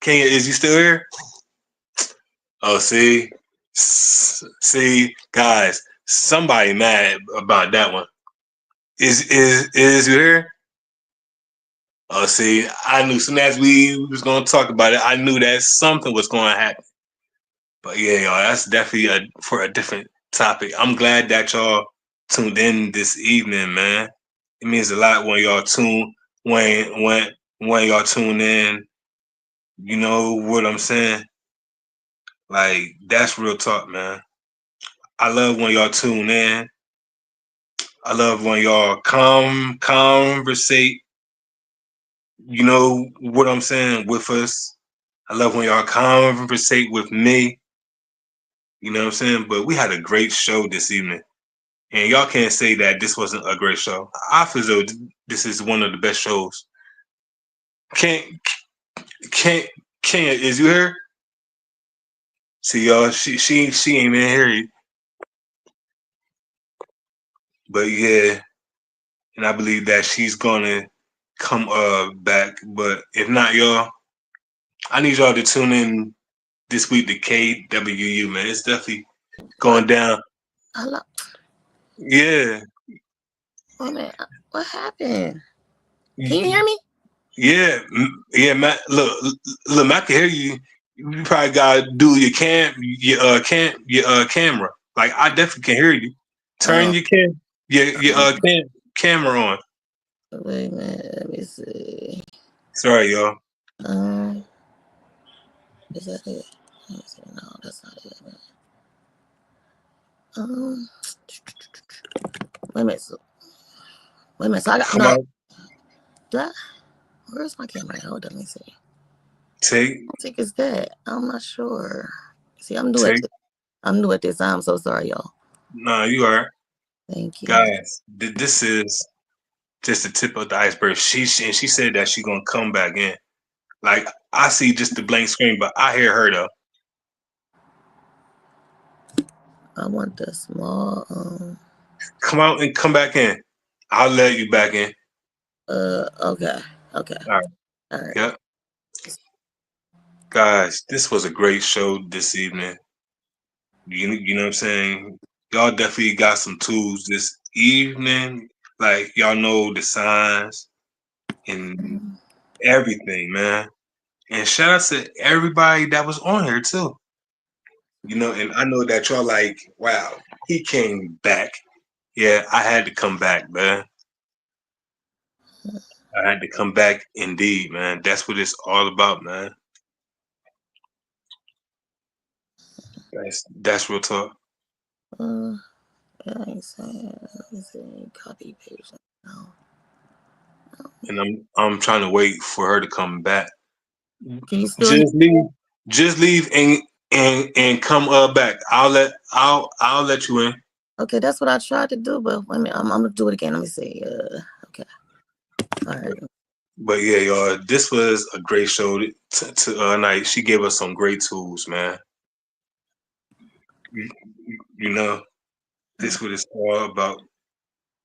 S2: Kenya, is you still here? Oh, see, guys, somebody mad about that one. Is you here? Oh, see, I knew soon as we was gonna talk about it, I knew that something was gonna happen. But yeah, y'all, that's definitely for a different topic. I'm glad that y'all tuned in this evening, man. It means a lot when y'all when y'all tune in. You know what I'm saying? Like that's real talk, man. I love when y'all tune in. I love when y'all conversate. You know what I'm saying, with us. I love when y'all conversate with me. You know what I'm saying? But we had a great show this evening. And y'all can't say that this wasn't a great show. I feel as though this is one of the best shows. Can't can't is you here? See y'all, she ain't in here. But yeah, and I believe that she's gonna come back. But if not, y'all, I need y'all to tune in this week to K.W.U, man. It's definitely going
S3: What?
S2: down.
S3: Hello?
S2: Yeah.
S3: Oh man, what happened? Can you
S2: Y-
S3: hear me?
S2: Yeah, yeah, Matt. Look, Matt can hear you. You probably gotta do your camera. Like I definitely can hear you. Turn
S3: Oh,
S2: your camera on.
S3: wait a minute. Let me see.
S2: Sorry, y'all.
S3: Um, is that it? Let me see. No, that's not it. Um, wait a minute. Wait a minute. So I got
S2: Come
S3: no.
S2: on,
S3: That, where's my camera? Hold on. Let me see.
S2: take
S3: I don't think it's that. I'm not sure. See, I'm new at
S2: take.
S3: this. I'm new at this. I'm so sorry, y'all.
S2: Nah, you are,
S3: Thank you.
S2: guys. This is just the tip of the iceberg. She said that she gonna come back in. Like I see just the blank screen, but I hear her though.
S3: I want the small.
S2: Come out and come back in. I'll let you back in.
S3: Okay. Okay.
S2: All right.
S3: All right.
S2: Yep. Guys, this was a great show this evening. You know what I'm saying? Y'all definitely got some tools this evening. Like y'all know the signs and everything, man. And shout out to everybody that was on here too. You know, and I know that y'all like, wow, he came back. Yeah, I had to come back, man. I had to come back indeed, man. That's what it's all about, man. That's real talk.
S3: Uh, yeah, I ain't saying. Let me see. Copy paste. No.
S2: And I'm trying to wait for her to come back.
S3: Can you still hear?
S2: Just leave, just leave and come back. I'll let you in.
S3: Okay, that's what I tried to do, but wait a minute. I'm gonna do it again. Let me see. Okay. All right.
S2: But yeah, y'all, this was a great show to night. She gave us some great tools, man. You, you know, this what it's all about.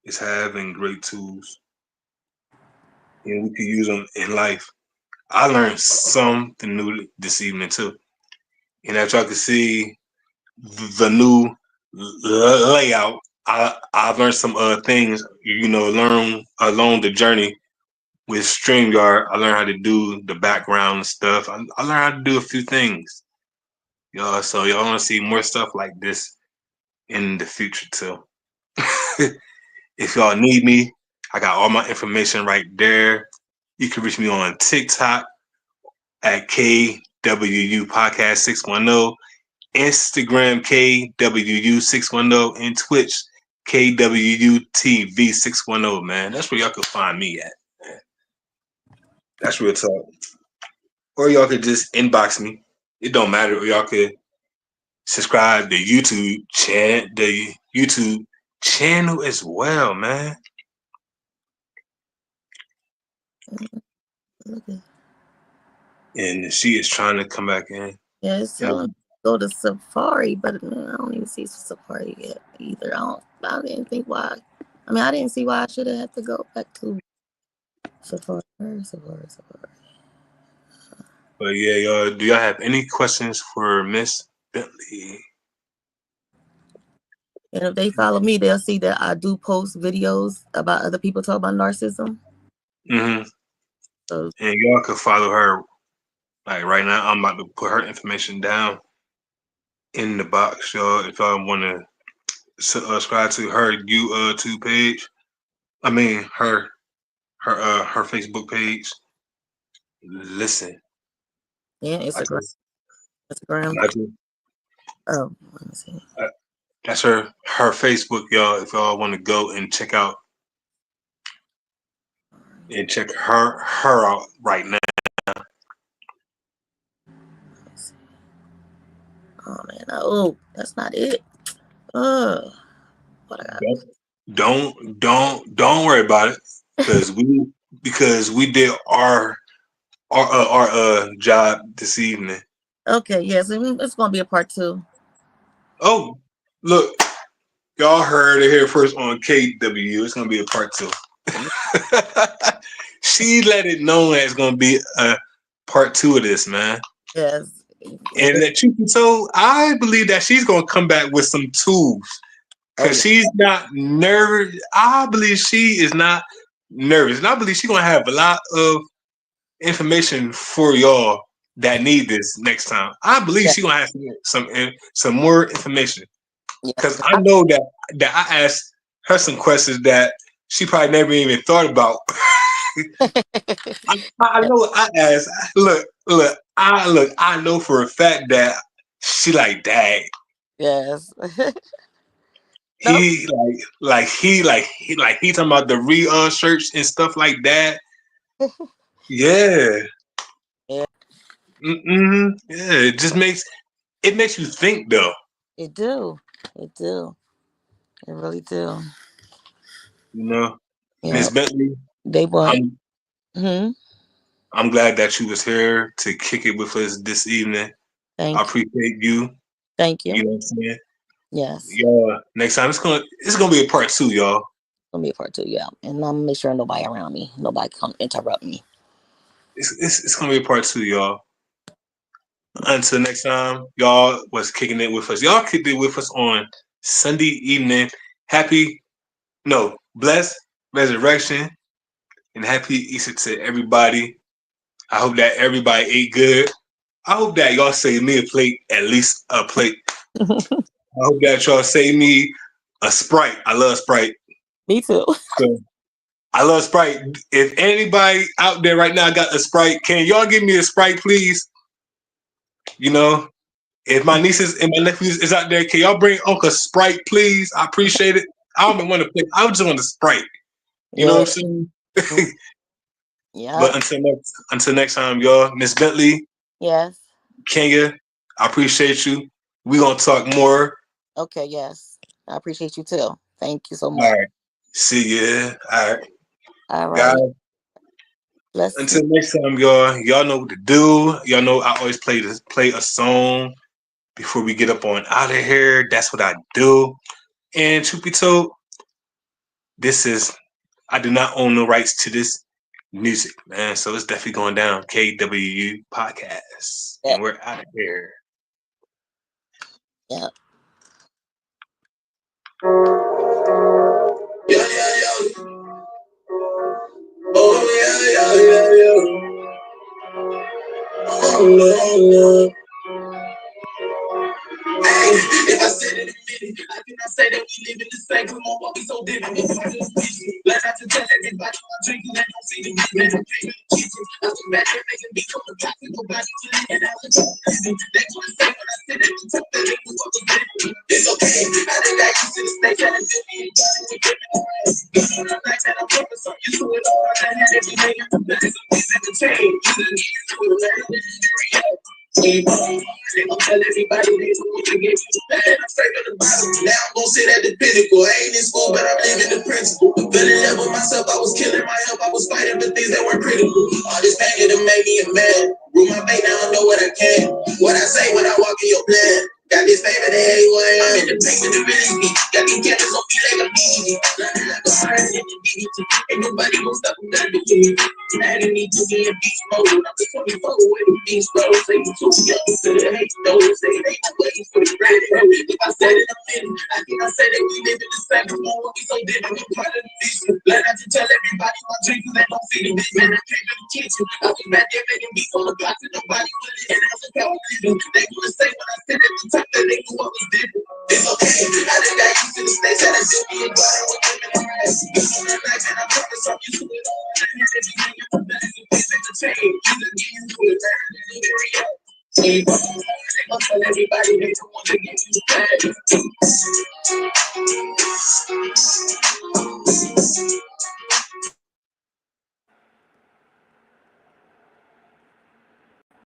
S2: Is having great tools, and we can use them in life. I learned something new this evening too, and as y'all can see, the new layout. I've learned some things. You know, learn along the journey with StreamYard. I learned how to do the background and stuff. I learned how to do a few things, y'all. So y'all want to see more stuff like this in the future too. If y'all need me, I got all my information right there. You can reach me on TikTok at K.W.U Podcast 610, Instagram K.W.U 610, and Twitch K.W.U TV 610. Man, that's where y'all can find me at. That's real talk. Or y'all could just inbox me. It don't matter. Or y'all could subscribe to the YouTube channel as well, man.
S3: Okay.
S2: And she is trying to come back in.
S3: Yeah, it's
S2: Yeah.
S3: telling me to go to Safari, but man, I don't even see Safari yet either. I didn't think why. I mean, I didn't see why I should have had to go back to Safari. Safari.
S2: But yeah, y'all, do y'all have any questions for Miss Bentley?
S3: And if they follow me, they'll see that I do post videos about other people talk about narcissism.
S2: Mm-hmm.
S3: So
S2: And y'all can follow her. Like right now, I'm about to put her information down in the box, y'all. If y'all want to subscribe to her YouTube page, I mean her Facebook page. Listen,
S3: yeah,
S2: I
S3: Instagram.
S2: just,
S3: Instagram.
S2: I just
S3: Oh, let me see.
S2: that's her Facebook, y'all. If y'all want to go and check out and check her out right now.
S3: Oh man, oh, that's not it. What I got?
S2: Don't worry about it because we did our job this evening.
S3: Okay, yes, it's gonna be a part 2.
S2: Oh, look, y'all heard it here first on K.W.U. It's gonna be a part 2. She let it know that it's gonna be a part 2 of this, man.
S3: Yes,
S2: And that truth be told, I believe that she's gonna come back with some tools
S3: oh
S2: because
S3: yeah,
S2: she's not nervous. I believe she is not nervous, and I believe she's gonna have a lot of information for y'all that need this next time. I believe
S3: yeah,
S2: she's gonna have some more information
S3: yes.
S2: because I know that I asked her some questions that she probably never even thought about. I know I asked. I know for a fact that she like, dang.
S3: Yes. No.
S2: He talking about the research and stuff like that. Yeah.
S3: Yeah,
S2: Yeah. It makes you think though.
S3: it do. It do. It really do.
S2: You know,
S3: Yeah,
S2: Miss Bentley,
S3: they want.
S2: I'm
S3: Hmm.
S2: I'm glad that you was here to kick it with us this evening. I
S3: Thank you.
S2: appreciate you.
S3: Thank you.
S2: You know what I'm saying?
S3: Yes,
S2: Yeah. Next time it's gonna be a part 2, y'all.
S3: gonna be a part 2. Yeah, and I'm gonna make sure nobody around me, nobody come interrupt me.
S2: It's gonna be a part 2, y'all. Until next time, y'all was kicking it with us. Y'all kicked it with us on Sunday evening. Blessed resurrection and happy Easter to everybody. I hope that everybody ate good. I hope that y'all save me a plate, at least a plate. I hope that y'all save me a Sprite. I love Sprite.
S3: Me too.
S2: So I love Sprite. If anybody out there right now got a Sprite, can y'all give me a Sprite, please? You know, if my nieces and my nephews is out there, can y'all bring Uncle Sprite, please? I appreciate it. I don't even want to play. I just want a Sprite. You know
S3: Yeah.
S2: what I'm
S3: Mm,
S2: saying?
S3: yeah.
S2: But until next time, y'all. Miss Bentley,
S3: Yes.
S2: Kenya, I appreciate you. We gonna talk more.
S3: Okay. Yes. I appreciate you too. Thank you so
S2: All
S3: much.
S2: right. See ya. All right,
S3: All
S2: guys.
S3: right. Let's.
S2: Until next time, y'all. Y'all know what to do. Y'all know I always play a song before we get up on out of here. That's what I do. And truth be told, this is I do not own the rights to this music, man. So it's definitely going down. K.W.U podcast.
S3: Yeah.
S2: And we're out of here.
S3: Yeah.
S1: Yeah, yeah, yeah. Oh, yeah, yeah, yeah, yeah. Oh, Lord. Hey, if I said it a minute, I cannot say that we live in the same. Come on, why we so different? Let's have to tell everybody I'm drinking that don't see the man. I'm in the kitchen. I was mad at making me come to back and go back to the end. I was easy. That's what I say when I said at the top that they knew what was different. It's okay. I did that used to the stage that I did me and got it to give me the rest. I'm like that, I'm focused on you to it all. I had everything in the best. It's entertained. You didn't get into it, man. They gon' tell everybody they do what they get you bad. I'm straight at the bottom. Now I'm gon' sit at the pinnacle. I ain't in school, but I'm living the principle. Feeling love with myself, I was killing my health. I was fighting for things that weren't critical. All this pain that made me a man. Rule my fate, now I know what I can. What I say when I walk in your plan. Got this baby, they hate who I am. I'm in the place of the really me. Got these cameras on me like I'm easy. Running like a fire in the DDT. Ain't nobody gon' stop me, gotta be me. Mad at me to be in beast mode. I'm just 24 with the beast mode. Say you too young to the hate those. Say they ain't waiting for the ready. If I said it a minute, I cannot say that we live in the same. Come on, what we so different. We part of the mission. Let out to tell everybody my dreams, cause they don't see the big man. I came to the kitchen. I was mad there making beats on the block and nobody really. And I was a power living. They wanna say when I said at the top that they knew what was different. It's okay. I did that used to the stage that I did me and God with them in the rest. It's on the night and I'm focused on you to it all. I had everything in the best. It's entertained. You can get into it, man. Hurry up. They gon' tell everybody they don't want to get you bad.